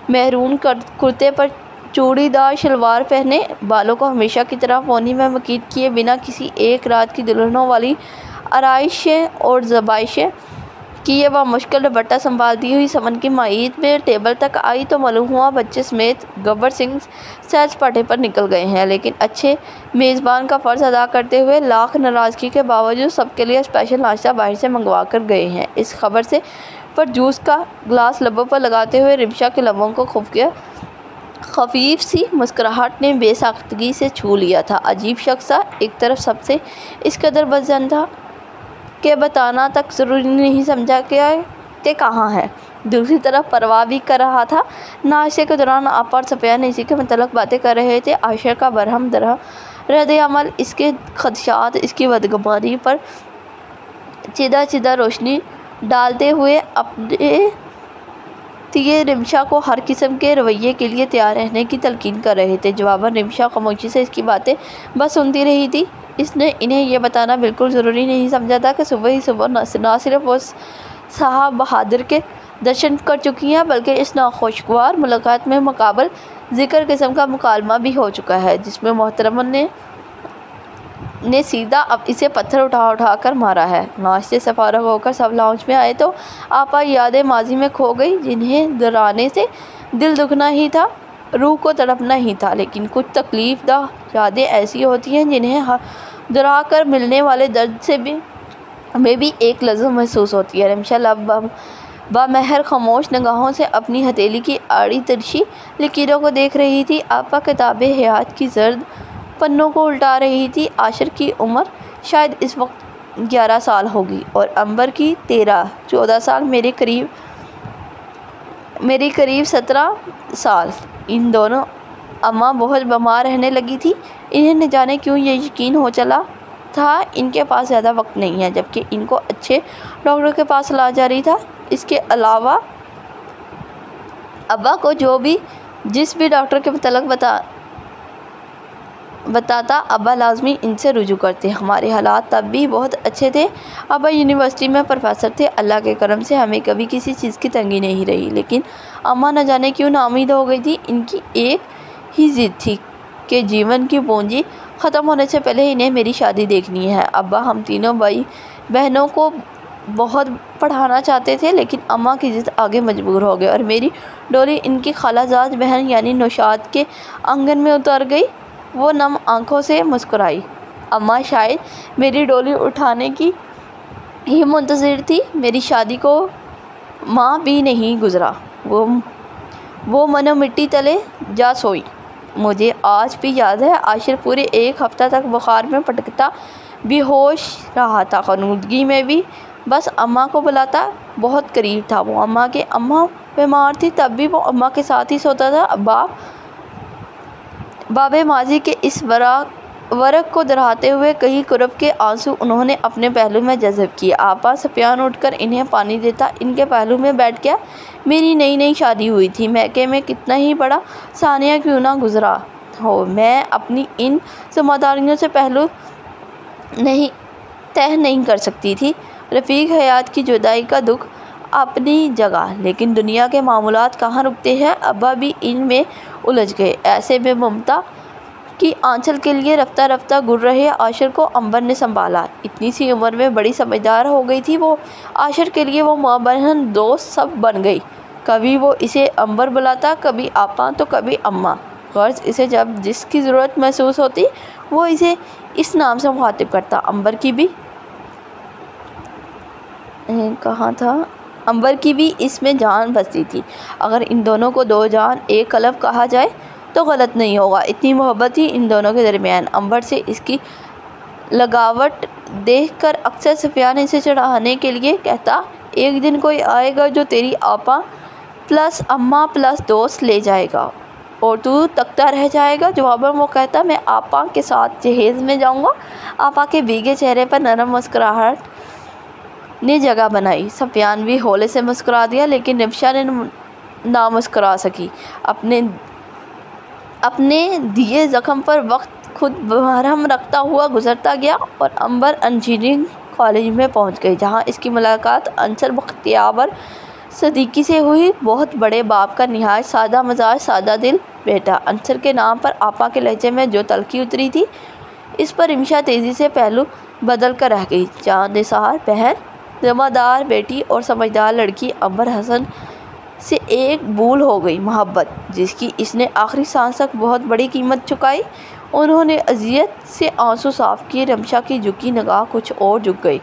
میرون کرتے پر چوڑی دار شلوار پہنے، بالوں کو ہمیشہ کی طرح پونی میں مکیٹ کیے بنا کسی ایک رات کی دلہنوں والی آرائشیں اور زیبائشیں کیے وہ مشکل دوپٹہ سنبھالتی ہوئی سمن کی مائیت میں ٹیبل تک آئی تو معلوم ہوا بچے سمیت گبر سنگھ سیر سپاٹے پر نکل گئے ہیں، لیکن اچھے میزبان کا فرض ادا کرتے ہوئے لاکھ ناراضگی کے باوجود سب کے لیے اسپیشل ناشتہ باہر سے منگوا کر گئے ہیں۔ اس خبر سے پر جوس کا گلاس لبوں پر لگاتے ہوئے رمشا کے لبوں کو خفیف سی مسکراہٹ نے بے ساختگی سے چھو لیا تھا۔ عجیب شخص تھا، ایک طرف سب سے اس قدر بدظن تھا کہ بتانا تک ضروری نہیں سمجھا کہ کہاں ہے، دوسری طرف پرواہ بھی کر رہا تھا۔ ناشتے کے دوران آپا اور سفیان اسی کے متعلق باتیں کر رہے تھے، عاشر کا برہم رد عمل، اس کے خدشات، اس کی بدگمانی پر چیدہ روشنی ڈالتے ہوئے اپنے تیے رمشا کو ہر قسم کے رویے کے لیے تیار رہنے کی تلقین کر رہے تھے۔ جواباً رمشا خاموشی سے اس کی باتیں بس سنتی رہی تھی۔ اس نے انہیں یہ بتانا بالکل ضروری نہیں سمجھا تھا کہ صبح ہی صبح نہ صرف وہ صاحب بہادر کے درشن کر چکی ہیں، بلکہ اس ناخوشگوار ملاقات میں مقابل ذکر قسم کا مکالمہ بھی ہو چکا ہے، جس میں محترم نے سیدھا اب اسے پتھر اٹھا کر مارا ہے۔ ناشتے سے فارغ ہو کر سب لاؤنج میں آئے تو آپا یادیں ماضی میں کھو گئی، جنہیں دہرانے سے دل دکھنا ہی تھا، روح کو تڑپنا ہی تھا۔ لیکن کچھ تکلیف دہ یادیں ایسی ہوتی ہیں جنہیں دہرا کر ملنے والے درد میں بھی ایک لذت محسوس ہوتی ہے۔ رمشا بامہر خاموش نگاہوں سے اپنی ہتھیلی کی آڑی ترچھی لکیروں کو دیکھ رہی تھی۔ آپا کتاب حیات کی زرد پنوں کو الٹا رہی تھی۔ عاشر کی عمر شاید اس وقت 11 سال ہوگی اور عنبر کی 13-14 سال، میری قریب 17 سال۔ ان دونوں اماں بہت بیمار رہنے لگی تھی۔ انہیں نہ جانے کیوں یہ یقین ہو چلا تھا ان کے پاس زیادہ وقت نہیں ہے، جبکہ ان کو اچھے ڈاکٹر کے پاس لایا جاری تھا۔ اس کے علاوہ ابا کو جس بھی ڈاکٹر کے متعلق بتاتا ابا لازمی ان سے رجوع کرتے۔ ہمارے حالات تب بھی بہت اچھے تھے۔ ابا یونیورسٹی میں پروفیسر تھے۔ اللہ کے کرم سے ہمیں کبھی کسی چیز کی تنگی نہیں رہی، لیکن اماں نہ جانے کیوں ناامید ہو گئی تھی۔ ان کی ایک ہی ضد تھی کہ جیون کی پونجی ختم ہونے سے پہلے انہیں میری شادی دیکھنی ہے۔ ابا ہم تینوں بھائی بہنوں کو بہت پڑھانا چاہتے تھے، لیکن اماں کی ضد آگے مجبور ہو گئے اور میری ڈولی ان کی خالہ زاد بہن یعنی نوشاد کے آنگن میں اتر گئی۔ وہ نم آنکھوں سے مسکرائی۔ اماں شاید میری ڈولی اٹھانے کی ہی منتظر تھی۔ میری شادی کو ماہ بھی نہیں گزرا، وہ منو مٹی تلے جا سوئی۔ مجھے آج بھی یاد ہے، عاشر پورے ایک ہفتہ تک بخار میں پٹکتا بے ہوش رہا تھا، خنودگی میں بھی بس اماں کو بلاتا، بہت قریب تھا وہ اماں کے۔ اماں بیمار تھی تب بھی وہ اماں کے ساتھ ہی سوتا تھا۔ باب ماضی کے اس ورق کو دہراتے ہوئے کئی قرب کے آنسو انہوں نے اپنے پہلو میں جذب کیے۔ آپا سفیان اٹھ کر انہیں پانی دیتا، ان کے پہلو میں بیٹھ گیا۔ میری نئی شادی ہوئی تھی، میکے میں کتنا ہی بڑا ثانیہ کیوں نہ گزرا ہو، میں اپنی ان ذمہ داریوں سے پہلو طے نہیں کر سکتی تھی۔ رفیق حیات کی جدائی کا دکھ اپنی جگہ، لیکن دنیا کے معاملات کہاں رکتے ہیں۔ ابا بھی ان میں الجھ گئے۔ ایسے میں ممتا کی آنچل کے لیے رفتہ رفتہ گر رہے عاشر کو عنبر نے سنبھالا۔ اتنی سی عمر میں بڑی سمجھدار ہو گئی تھی وہ۔ عاشر کے لیے وہ ماں بہن دوست سب بن گئی۔ کبھی وہ اسے عنبر بلاتا، کبھی آپا تو کبھی اماں۔ غرض اسے جب جس کی ضرورت محسوس ہوتی وہ اسے اس نام سے مخاطب کرتا۔ عنبر کی بھی اس میں جان بستی تھی۔ اگر ان دونوں کو دو جان ایک قلب کہا جائے تو غلط نہیں ہوگا۔ اتنی محبت تھی ان دونوں کے درمیان۔ عنبر سے اس کی لگاوٹ دیکھ کر اکثر سفیان اسے چڑھانے کے لیے کہتا، ایک دن کوئی آئے گا جو تیری آپا پلس اماں پلس دوست لے جائے گا اور تو تکتا رہ جائے گا۔ جواباً وہ کہتا، میں آپا کے ساتھ جہیز میں جاؤں گا۔ آپا کے بھیگے چہرے پر نرم مسکراہٹ نے جگہ بنائی۔ سفیان بھی ہولے سے مسکرا دیا، لیکن رمشا نے نہ مسکرا سکی۔ اپنے دیے زخم پر وقت خود مرہم رکھتا ہوا گزرتا گیا اور عنبر انجینئرنگ کالج میں پہنچ گئی، جہاں اس کی ملاقات عنصر بختیور صدیقی سے ہوئی۔ بہت بڑے باپ کا نہایت سادہ مزاج، سادہ دل بیٹا۔ عنصر کے نام پر آپا کے لہجے میں جو تلخی اتری تھی، اس پر رمشا تیزی سے پہلو بدل کر رہ گئی۔ جاں نثار بہن، ذمہ دار بیٹی اور سمجھدار لڑکی، عنبر حسن سے ایک بھول ہو گئی محبت، جس کی اس نے آخری سانس تک بہت بڑی قیمت چکائی۔ انہوں نے اذیت سے آنسو صاف کیے۔ رمشا کی جھکی نگاہ کچھ اور جھک گئی۔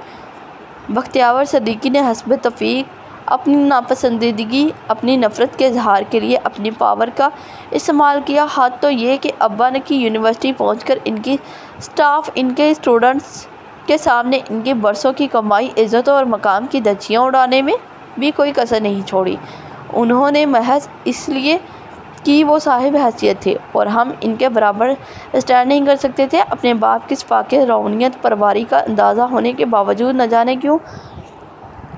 بختیور صدیقی نے حسب توفیق اپنی ناپسندیدگی، اپنی نفرت کے اظہار کے لیے اپنی پاور کا استعمال کیا۔ حد تو یہ کہ ابا کی یونیورسٹی پہنچ کر ان کی اسٹاف، ان کے اسٹوڈنٹس کے سامنے ان کی برسوں کی کمائی، عزت اور مقام کی دھجیاں اڑانے میں بھی کوئی کسر نہیں چھوڑی۔ انہوں نے محض اس لیے کہ وہ صاحب حیثیت تھے اور ہم ان کے برابر اسٹینڈ نہیں کر سکتے تھے، اپنے باپ کی سفاکِ روحانیت پروری کا اندازہ ہونے کے باوجود نہ جانے کیوں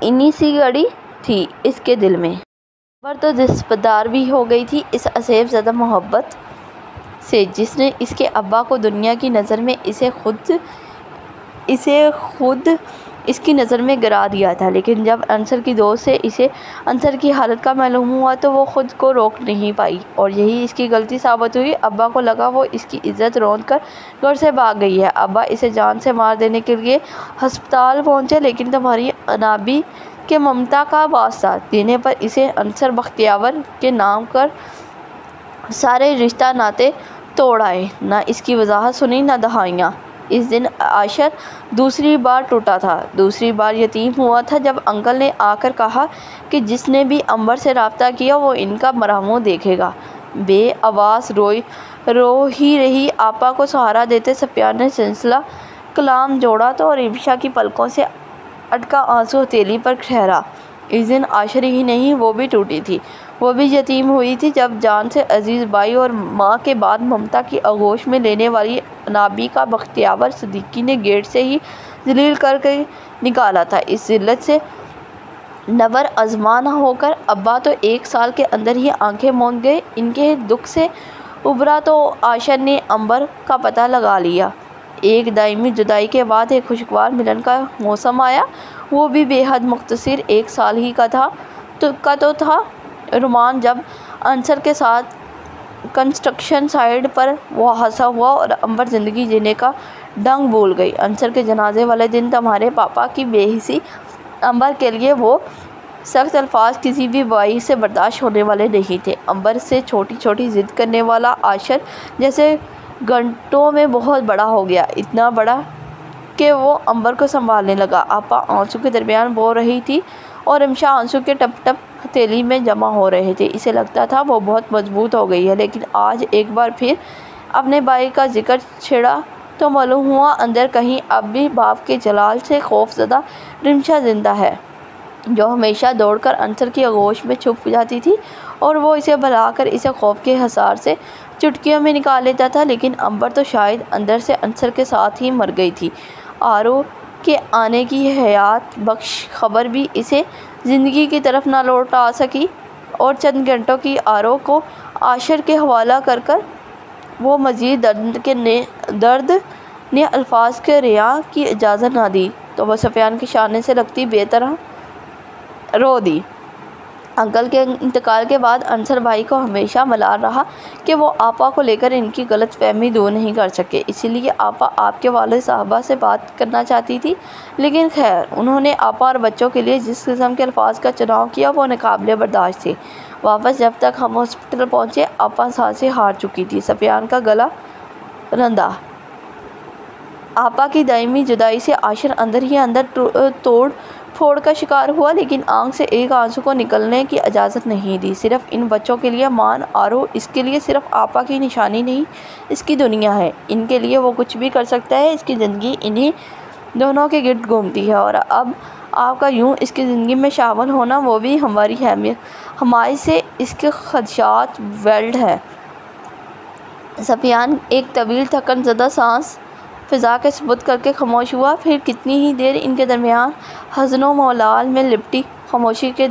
انی سی گڑی تھی اس کے دل میں۔ عنبر تو دستبردار بھی ہو گئی تھی اس اسیب زدہ محبت سے، جس نے اس کے ابا کو دنیا کی نظر میں اسے خود اس کی نظر میں گرا دیا تھا۔ لیکن جب عنصر کی دوست سے اسے عنصر کی حالت کا معلوم ہوا تو وہ خود کو روک نہیں پائی اور یہی اس کی غلطی ثابت ہوئی۔ ابا کو لگا وہ اس کی عزت روند کر گھر سے بھاگ گئی ہے۔ ابا اسے جان سے مار دینے کے لیے ہسپتال پہنچے، لیکن تمہاری انابی کے ممتا کا واسطہ دینے پر اسے عنصر بختیور کے نام کر سارے رشتہ ناطے توڑ آئے۔ نہ اس کی وضاحت سنی نہ دہائیاں۔ اس دن عاشر دوسری بار ٹوٹا تھا، دوسری بار یتیم ہوا تھا، جب انکل نے آ کر کہا کہ جس نے بھی عنبر سے رابطہ کیا وہ ان کا مرہموں دیکھے گا۔ بے آواز رو ہی رہی آپا کو سہارا دیتے سفیان نے سلسلہ کلام جوڑا تو رمشا کی پلکوں سے اٹکا آنسو ہتھیلی پر ٹھہرا۔ اس دن عاشر ہی نہیں، وہ بھی ٹوٹی تھی، وہ بھی یتیم ہوئی تھی، جب جان سے عزیز بھائی اور ماں کے بعد ممتا کی آغوش میں لینے والی نابی کا بختیور صدیقی نے گیٹ سے ہی ذلیل کر کے نکالا تھا۔ اس ذلت سے نور ازما نہ ہو کر ابا تو 1 سال کے اندر ہی آنکھیں موند گئے۔ ان کے دکھ سے ابھرا تو عاشر نے عنبر کا پتہ لگا لیا۔ ایک دائمی جدائی کے بعد ایک خوشگوار ملن کا موسم آیا، وہ بھی بے حد مختصر 1 سال ہی کا تو تھا۔ رومان جب عنصر کے ساتھ کنسٹرکشن سائٹ پر وہ ہنسا ہوا اور عنبر زندگی جینے کا ڈھنگ بھول گئی۔ عنصر کے جنازے والے دن تمہارے پاپا کی بے حسی عنبر کے لیے وہ سخت الفاظ کسی بھی بائی سے برداشت ہونے والے نہیں تھے۔ عنبر سے چھوٹی چھوٹی ضد کرنے والا عاشر جیسے گھنٹوں میں بہت بڑا ہو گیا، اتنا بڑا کہ وہ عنبر کو سنبھالنے لگا۔ آپا آنسو کے درمیان بو رہی تھی اور رمشا آنسو کے ٹپ ٹپ ہتھیلی میں جمع ہو رہے تھے۔ اسے لگتا تھا وہ بہت مضبوط ہو گئی ہے، لیکن آج ایک بار پھر اپنے بھائی کا ذکر چھڑا تو معلوم ہوا اندر کہیں اب بھی باپ کے جلال سے خوف زدہ رمشا زندہ ہے، جو ہمیشہ دوڑ کر عنصر کی آغوش میں چھپ جاتی تھی اور وہ اسے بلا کر اسے خوف کے حصار سے چٹکیوں میں نکال لیتا تھا۔ لیکن عنبر تو شاید اندر سے عنصر کے ساتھ ہی مر گئی تھی۔ آرو کے آنے کی حیات بخش خبر بھی اسے زندگی کی طرف نہ لوٹا سکی، اور چند گھنٹوں کی آرو کو عاشر کے حوالہ کر کر وہ مزید درد نے الفاظ کے ریا کی اجازت نہ دی تو وہ سفیان کے شانے سے لگتی بے طرح رو دی۔ انکل کے انتقال کے بعد عنصر بھائی کو ہمیشہ ملال رہا کہ وہ آپا کو لے کر ان کی غلط فہمی دور نہیں کر سکے، اسی لیے آپا آپ کے والد صاحبہ سے بات کرنا چاہتی تھی۔ لیکن خیر، انہوں نے آپا اور بچوں کے لیے جس قسم کے الفاظ کا چناؤ کیا وہ ناقابل برداشت تھے۔ واپس جب تک ہم ہاسپٹل پہنچے آپا سانسیں ہار چکی تھی، سفیان کا گلا رندا۔ آپا کی دائمی جدائی سے عاشر اندر ہی اندر توڑ پھوڑ کا شکار ہوا، لیکن آنکھ سے ایک آنسو کو نکلنے کی اجازت نہیں دی۔ صرف ان بچوں کے لیے مان آرو اس کے لیے صرف آپا کی نشانی نہیں، اس کی دنیا ہے۔ ان کے لیے وہ کچھ بھی کر سکتا ہے، اس کی زندگی انہی دونوں کے گرد گھومتی ہے، اور اب آپ کا یوں اس کی زندگی میں شامل ہونا وہ بھی ہماری حمایت سے اس کے خدشات ویلڈ ہے۔ سفیان ایک طویل تھکن زدہ سانس فضا کے سپرد کر کے خاموش ہوا، پھر کتنی ہی دیر ان کے درمیان حزن و ملال میں لپٹی خاموشی کے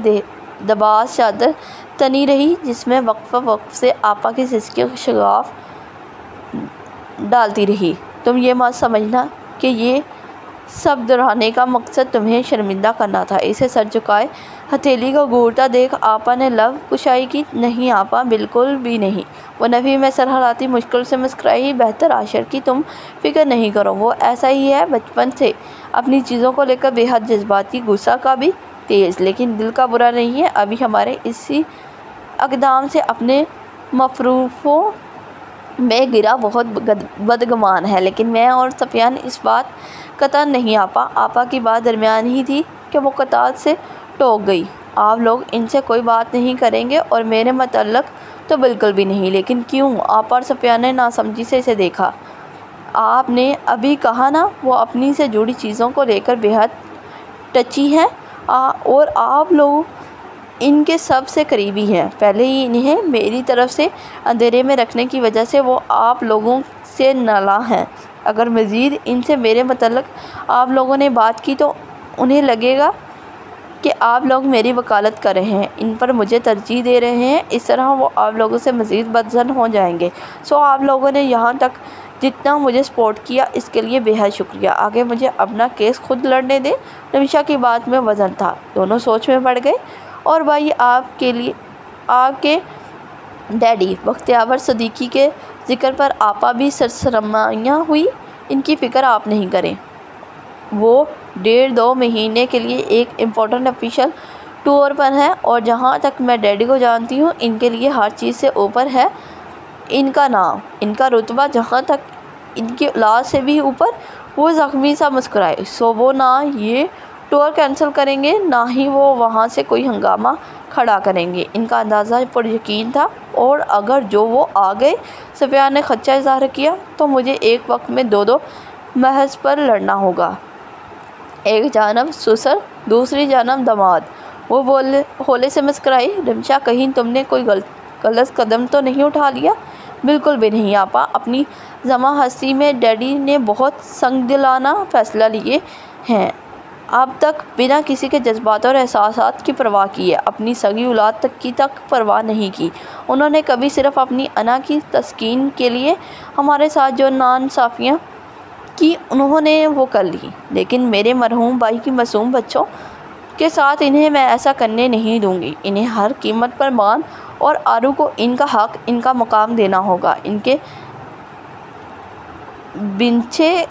دباس چادر تنی رہی، جس میں وقفہ سے آپا کی سسکی شگاف ڈالتی رہی۔ تم یہ مت سمجھنا کہ یہ سب دہرانے کا مقصد تمہیں شرمندہ کرنا تھا۔ اسے سر جھکائے ہتھیلی کو گھورتا دیکھ آپا نے لب کشائی کی۔ نہیں آپا، بالکل بھی نہیں۔ وہ نفی میں سر ہلاتی مشکل سے مسکرائی۔ بہتر عاشر کی تم فکر نہیں کرو، وہ ایسا ہی ہے، بچپن سے اپنی چیزوں کو لے کر بے حد جذباتی، غصہ کا بھی تیز، لیکن دل کا برا نہیں ہے۔ ابھی ہمارے اسی اقدام سے اپنے مفروضوں میں گرا بہت بدگمان ہے، لیکن میں اور سفیان اس بات قطعاً نہیں۔ آپا کی بات درمیان ہی تھی کہ وہ قطعات سے ٹوک گئی۔ آپ لوگ ان سے کوئی بات نہیں کریں گے اور میرے متعلق تو بالکل بھی نہیں۔ لیکن کیوں؟ آپا اور سفیان نے ناسمجھی سے اسے دیکھا۔ آپ نے ابھی کہا نا، وہ اپنی سے جڑی چیزوں کو لے کر بے حد ٹچی ہیں، اور آپ لوگ ان کے سب سے قریبی ہیں۔ پہلے ہی انہیں میری طرف سے اندھیرے میں رکھنے کی وجہ سے وہ آپ لوگوں سے نالاں ہیں۔ اگر مزید ان سے میرے متعلق آپ لوگوں نے بات کی تو انہیں لگے گا کہ آپ لوگ میری وکالت کر رہے ہیں، ان پر مجھے ترجیح دے رہے ہیں، اس طرح وہ آپ لوگوں سے مزید بدظن ہو جائیں گے۔ آپ لوگوں نے یہاں تک جتنا مجھے سپورٹ کیا اس کے لیے بے حد شکریہ۔ آگے مجھے اپنا کیس خود لڑنے دیں۔ رمشا کی بات میں وزن تھا۔ دونوں سوچ میں پڑ گئے۔ اور بھائی، آپ کے ڈیڈی بختیور صدیقی کے ذکر پر آپا بھی سرسرمایہ ہوئی۔ ان کی فکر آپ نہیں کریں، وہ 1.5-2 مہینے کے لیے ایک امپورٹنٹ آفیشل ٹور پر ہیں، اور جہاں تک میں ڈیڈی کو جانتی ہوں ان کے لیے ہر چیز سے اوپر ہے ان کا نام، ان کا رتبہ، جہاں تک ان کی اولاد سے بھی اوپر۔ وہ زخمی سا مسکرائے۔ وہ نہ یہ ٹور کینسل کریں گے، نہ ہی وہ وہاں سے کوئی ہنگامہ کھڑا کریں گے۔ ان کا اندازہ پر یقین تھا، اور اگر جو وہ آ گئے، سفیان نے خدشہ اظہار کیا، تو مجھے ایک وقت میں 2 محاذ پر لڑنا ہوگا، ایک جانب سسر، دوسری جانب داماد۔ وہ ہولے سے مسکرائی۔ رمشا، کہیں تم نے کوئی غلط قدم تو نہیں اٹھا لیا؟ بالکل بھی نہیں آپا، اپنی زماں ہستی میں ڈیڈی نے بہت سنگ دلانہ فیصلہ لیے ہیں، اب تک بنا کسی کے جذبات اور احساسات کی پرواہ کیے اپنی سگی اولاد تک کی پرواہ نہیں کی۔ انہوں نے کبھی صرف اپنی انا کی تسکین کے لیے ہمارے ساتھ جو ناانصافیاں کی انہوں نے وہ کر لی، لیکن میرے مرحوم بھائی کی معصوم بچوں کے ساتھ انہیں میں ایسا کرنے نہیں دوں گی۔ انہیں ہر قیمت پر مان اور آرو کو ان کا حق، ان کا مقام دینا ہوگا۔ ان کے بنچے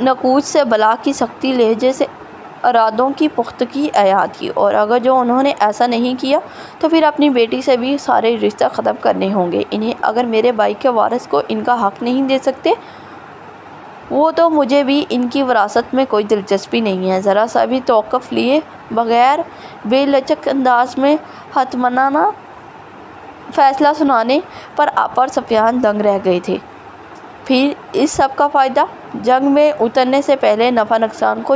نکوچ سے بلا کی سختی لہجے سے ارادوں کی پختگی عیاں تھی، اور اگر جو انہوں نے ایسا نہیں کیا تو پھر اپنی بیٹی سے بھی سارے رشتہ ختم کرنے ہوں گے۔ انہیں اگر میرے بھائی کے وارث کو ان کا حق نہیں دے سکتے، وہ تو مجھے بھی ان کی وراثت میں کوئی دلچسپی نہیں ہے۔ ذرا سا بھی توقف لیے بغیر بے لچک انداز میں حتمانہ فیصلہ سنانے پر آپا اور سفیان دنگ رہ گئے تھے۔ پھر اس سب کا فائدہ؟ جنگ میں اترنے سے پہلے نفع نقصان کو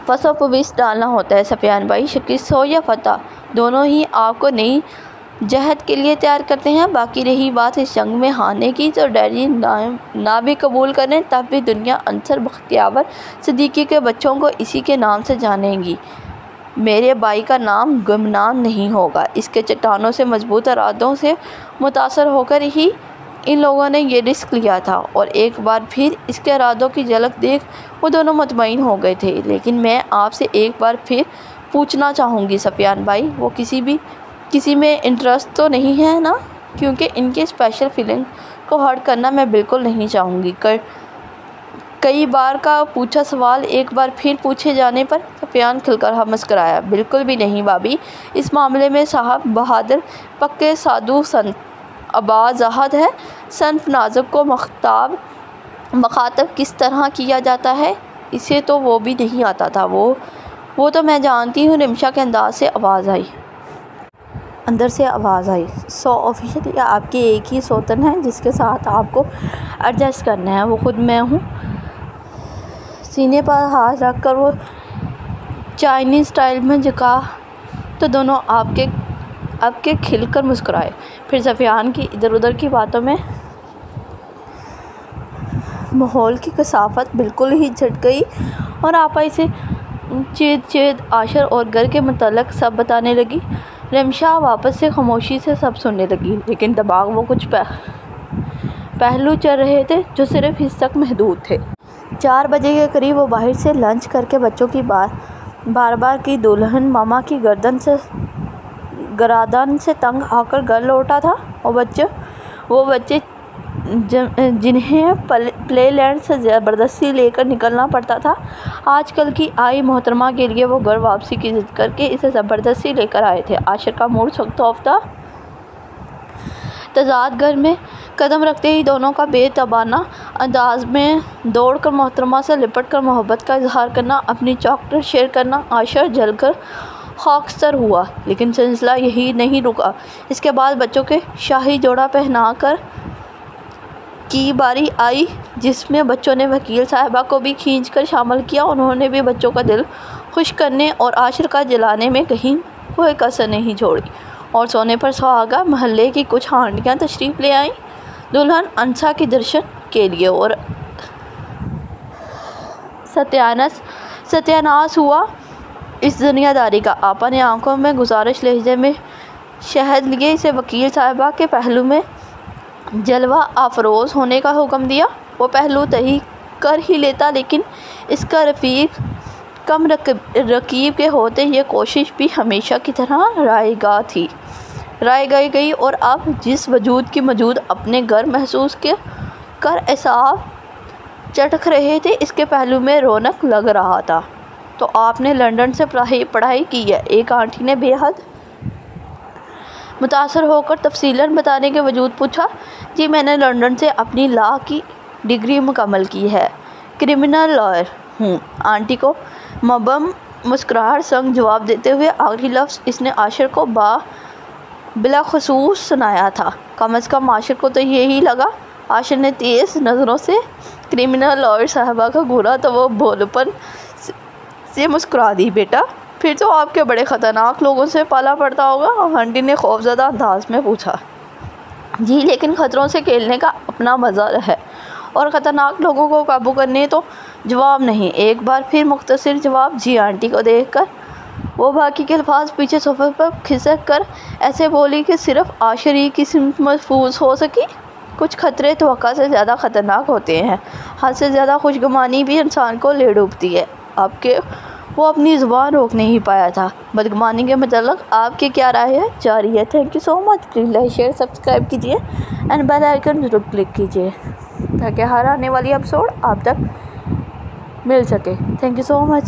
پس و پویس ڈالنا ہوتا ہے سفیان بھائی، شکست ہو یا فتح دونوں ہی آپ کو نئی جہد کے لیے تیار کرتے ہیں۔ باقی رہی بات اس جنگ میں ہارنے کی تو ڈیڈی نہ بھی قبول کریں تب بھی دنیا عنصر بختیور صدیقی کے بچوں کو اسی کے نام سے جانے گی، میرے بھائی کا نام گمنام نہیں ہوگا۔ اس کے چٹانوں سے مضبوط ارادوں سے متاثر ہو کر ہی ان لوگوں نے یہ رسک لیا تھا، اور ایک بار پھر اس کے ارادوں کی جھلک دیکھ وہ دونوں مطمئن ہو گئے تھے۔ لیکن میں آپ سے ایک بار پھر پوچھنا چاہوں گی سفیان بھائی، وہ کسی میں انٹرسٹ تو نہیں ہے نا؟ کیونکہ ان کے اسپیشل فیلنگ کو ہرٹ کرنا میں بالکل نہیں چاہوں گی۔ کئی بار کا پوچھا سوال ایک بار پھر پوچھے جانے پر سفیان کھل کر مسکرایا۔ بالکل بھی نہیں بھابھی، اس معاملے میں صاحب بہادر پکے سادھو سنت اباضہد ہے۔ صنف نازک کو مخاطب کس طرح کیا جاتا ہے اسے تو وہ بھی نہیں آتا تھا۔ وہ تو میں جانتی ہوں۔ رمشا کے اندر سے آواز آئی، سو آفیشلی آپ کی ایک ہی سوتن ہے جس کے ساتھ آپ کو ایڈجسٹ کرنا ہے، وہ خود میں ہوں۔ سینے پر ہاتھ رکھ کر وہ چائنیز اسٹائل میں جھکا تو دونوں آپ کے کھل کر مسکرائے۔ پھر سفیان کی ادھر ادھر کی باتوں میں ماحول کی کثافت بالکل ہی چھٹ گئی، اور آپا اسے چید عاشر اور گھر کے متعلق سب بتانے لگی۔ رمشا واپس سے خاموشی سے سب سننے لگی، لیکن دماغ وہ کچھ پہلو چل رہے تھے جو صرف حس تک محدود تھے۔ 4 بجے کے قریب وہ باہر سے لنچ کر کے بچوں کی بار کی دلہن ماما کی گرادن سے تنگ آ کر گھر لوٹا تھا۔ وہ بچے جنہیں پلے لینڈ سے زبردستی لے کر نکلنا پڑتا تھا، آج کل کی آئی محترمہ کے لیے وہ گھر واپسی کی ضد کر کے اسے زبردستی لے کر آئے تھے۔ عاشر کا موڈ سخت افتا تضاد گھر میں قدم رکھتے ہی دونوں کا بے تابانہ انداز میں دوڑ کر محترمہ سے لپٹ کر محبت کا اظہار کرنا، اپنی چاکلیٹ شیئر کرنا۔ عاشر جل کر خاکستر ہوا، لیکن سلسلہ یہی نہیں رکا۔ اس کے بعد بچوں کے شاہی جوڑا پہنا کر کی باری آئی، جس میں بچوں نے وکیل صاحبہ کو بھی کھینچ کر شامل کیا۔ انہوں نے بھی بچوں کا دل خوش کرنے اور عاشر کا جلانے میں کہیں کوئی کسر نہیں چھوڑی، اور سونے پر سہاگا محلے کی کچھ آنٹیاں تشریف لے آئیں دلہن انسا کے درشن کے لیے، اور ستیاناس ہوا اس دنیا داری کا۔ آپا نے آنکھوں میں گزارش لہجے میں شہد لیے اسے وکیل صاحبہ کے پہلو میں جلوہ افروز ہونے کا حکم دیا۔ وہ پہلو تہی کر ہی لیتا، لیکن اس کا رفیق کم رقیب کے ہوتے یہ کوشش بھی ہمیشہ کی طرح رائے گئی، اور اب جس وجود کی موجود اپنے گھر محسوس کر اعصاب چٹک رہے تھے، اس کے پہلو میں رونق لگ رہا تھا۔ تو آپ نے لندن سے پڑھائی کی ہے؟ ایک آنٹی نے بے حد متاثر ہو کر تفصیلاً بتانے کے باوجود پوچھا۔ جی میں نے لندن سے اپنی لاء کی ڈگری مکمل کی ہے، کرمنل لائر ہوں۔ آنٹی کو مبہم مسکراہٹ سنگ جواب دیتے ہوئے آخری لفظ اس نے عاشر کو بلاخصوص سنایا تھا۔ کم از کم عاشر کو تو یہی لگا۔ عاشر نے تیز نظروں سے کرمنل لائر صاحبہ کا گھورا تو وہ بھولپن سے مسکرا دی۔ بیٹا پھر تو آپ کے بڑے خطرناک لوگوں سے پالا پڑتا ہوگا؟ آنٹی نے خوفزدہ انداز میں پوچھا۔ جی لیکن خطروں سے کھیلنے کا اپنا مزہ ہے، اور خطرناک لوگوں کو قابو کرنے تو جواب نہیں۔ ایک بار پھر مختصر جواب جی آنٹی کو دیکھ کر وہ باقی کے الفاظ پیچھے صفحے پر کھسک کر ایسے بولی کہ صرف عاشری کی سمت محفوظ ہو سکی۔ کچھ خطرے توقع سے زیادہ خطرناک ہوتے ہیں، حد سے زیادہ خوشگمانی بھی انسان کو لے ڈوبتی ہے۔ اب کہ وہ اپنی زبان روک نہیں پایا تھا۔ بدگمانی کے متعلق آپ کی کیا رائے ہے؟ جاری ہے۔ Thank you so much. Please like share subscribe کیجیے اینڈ بیل آئیکن ضرور کلک کیجیے تاکہ ہر آنے والی ایپیسوڈ آپ تک مل سکے۔ Thank you so much.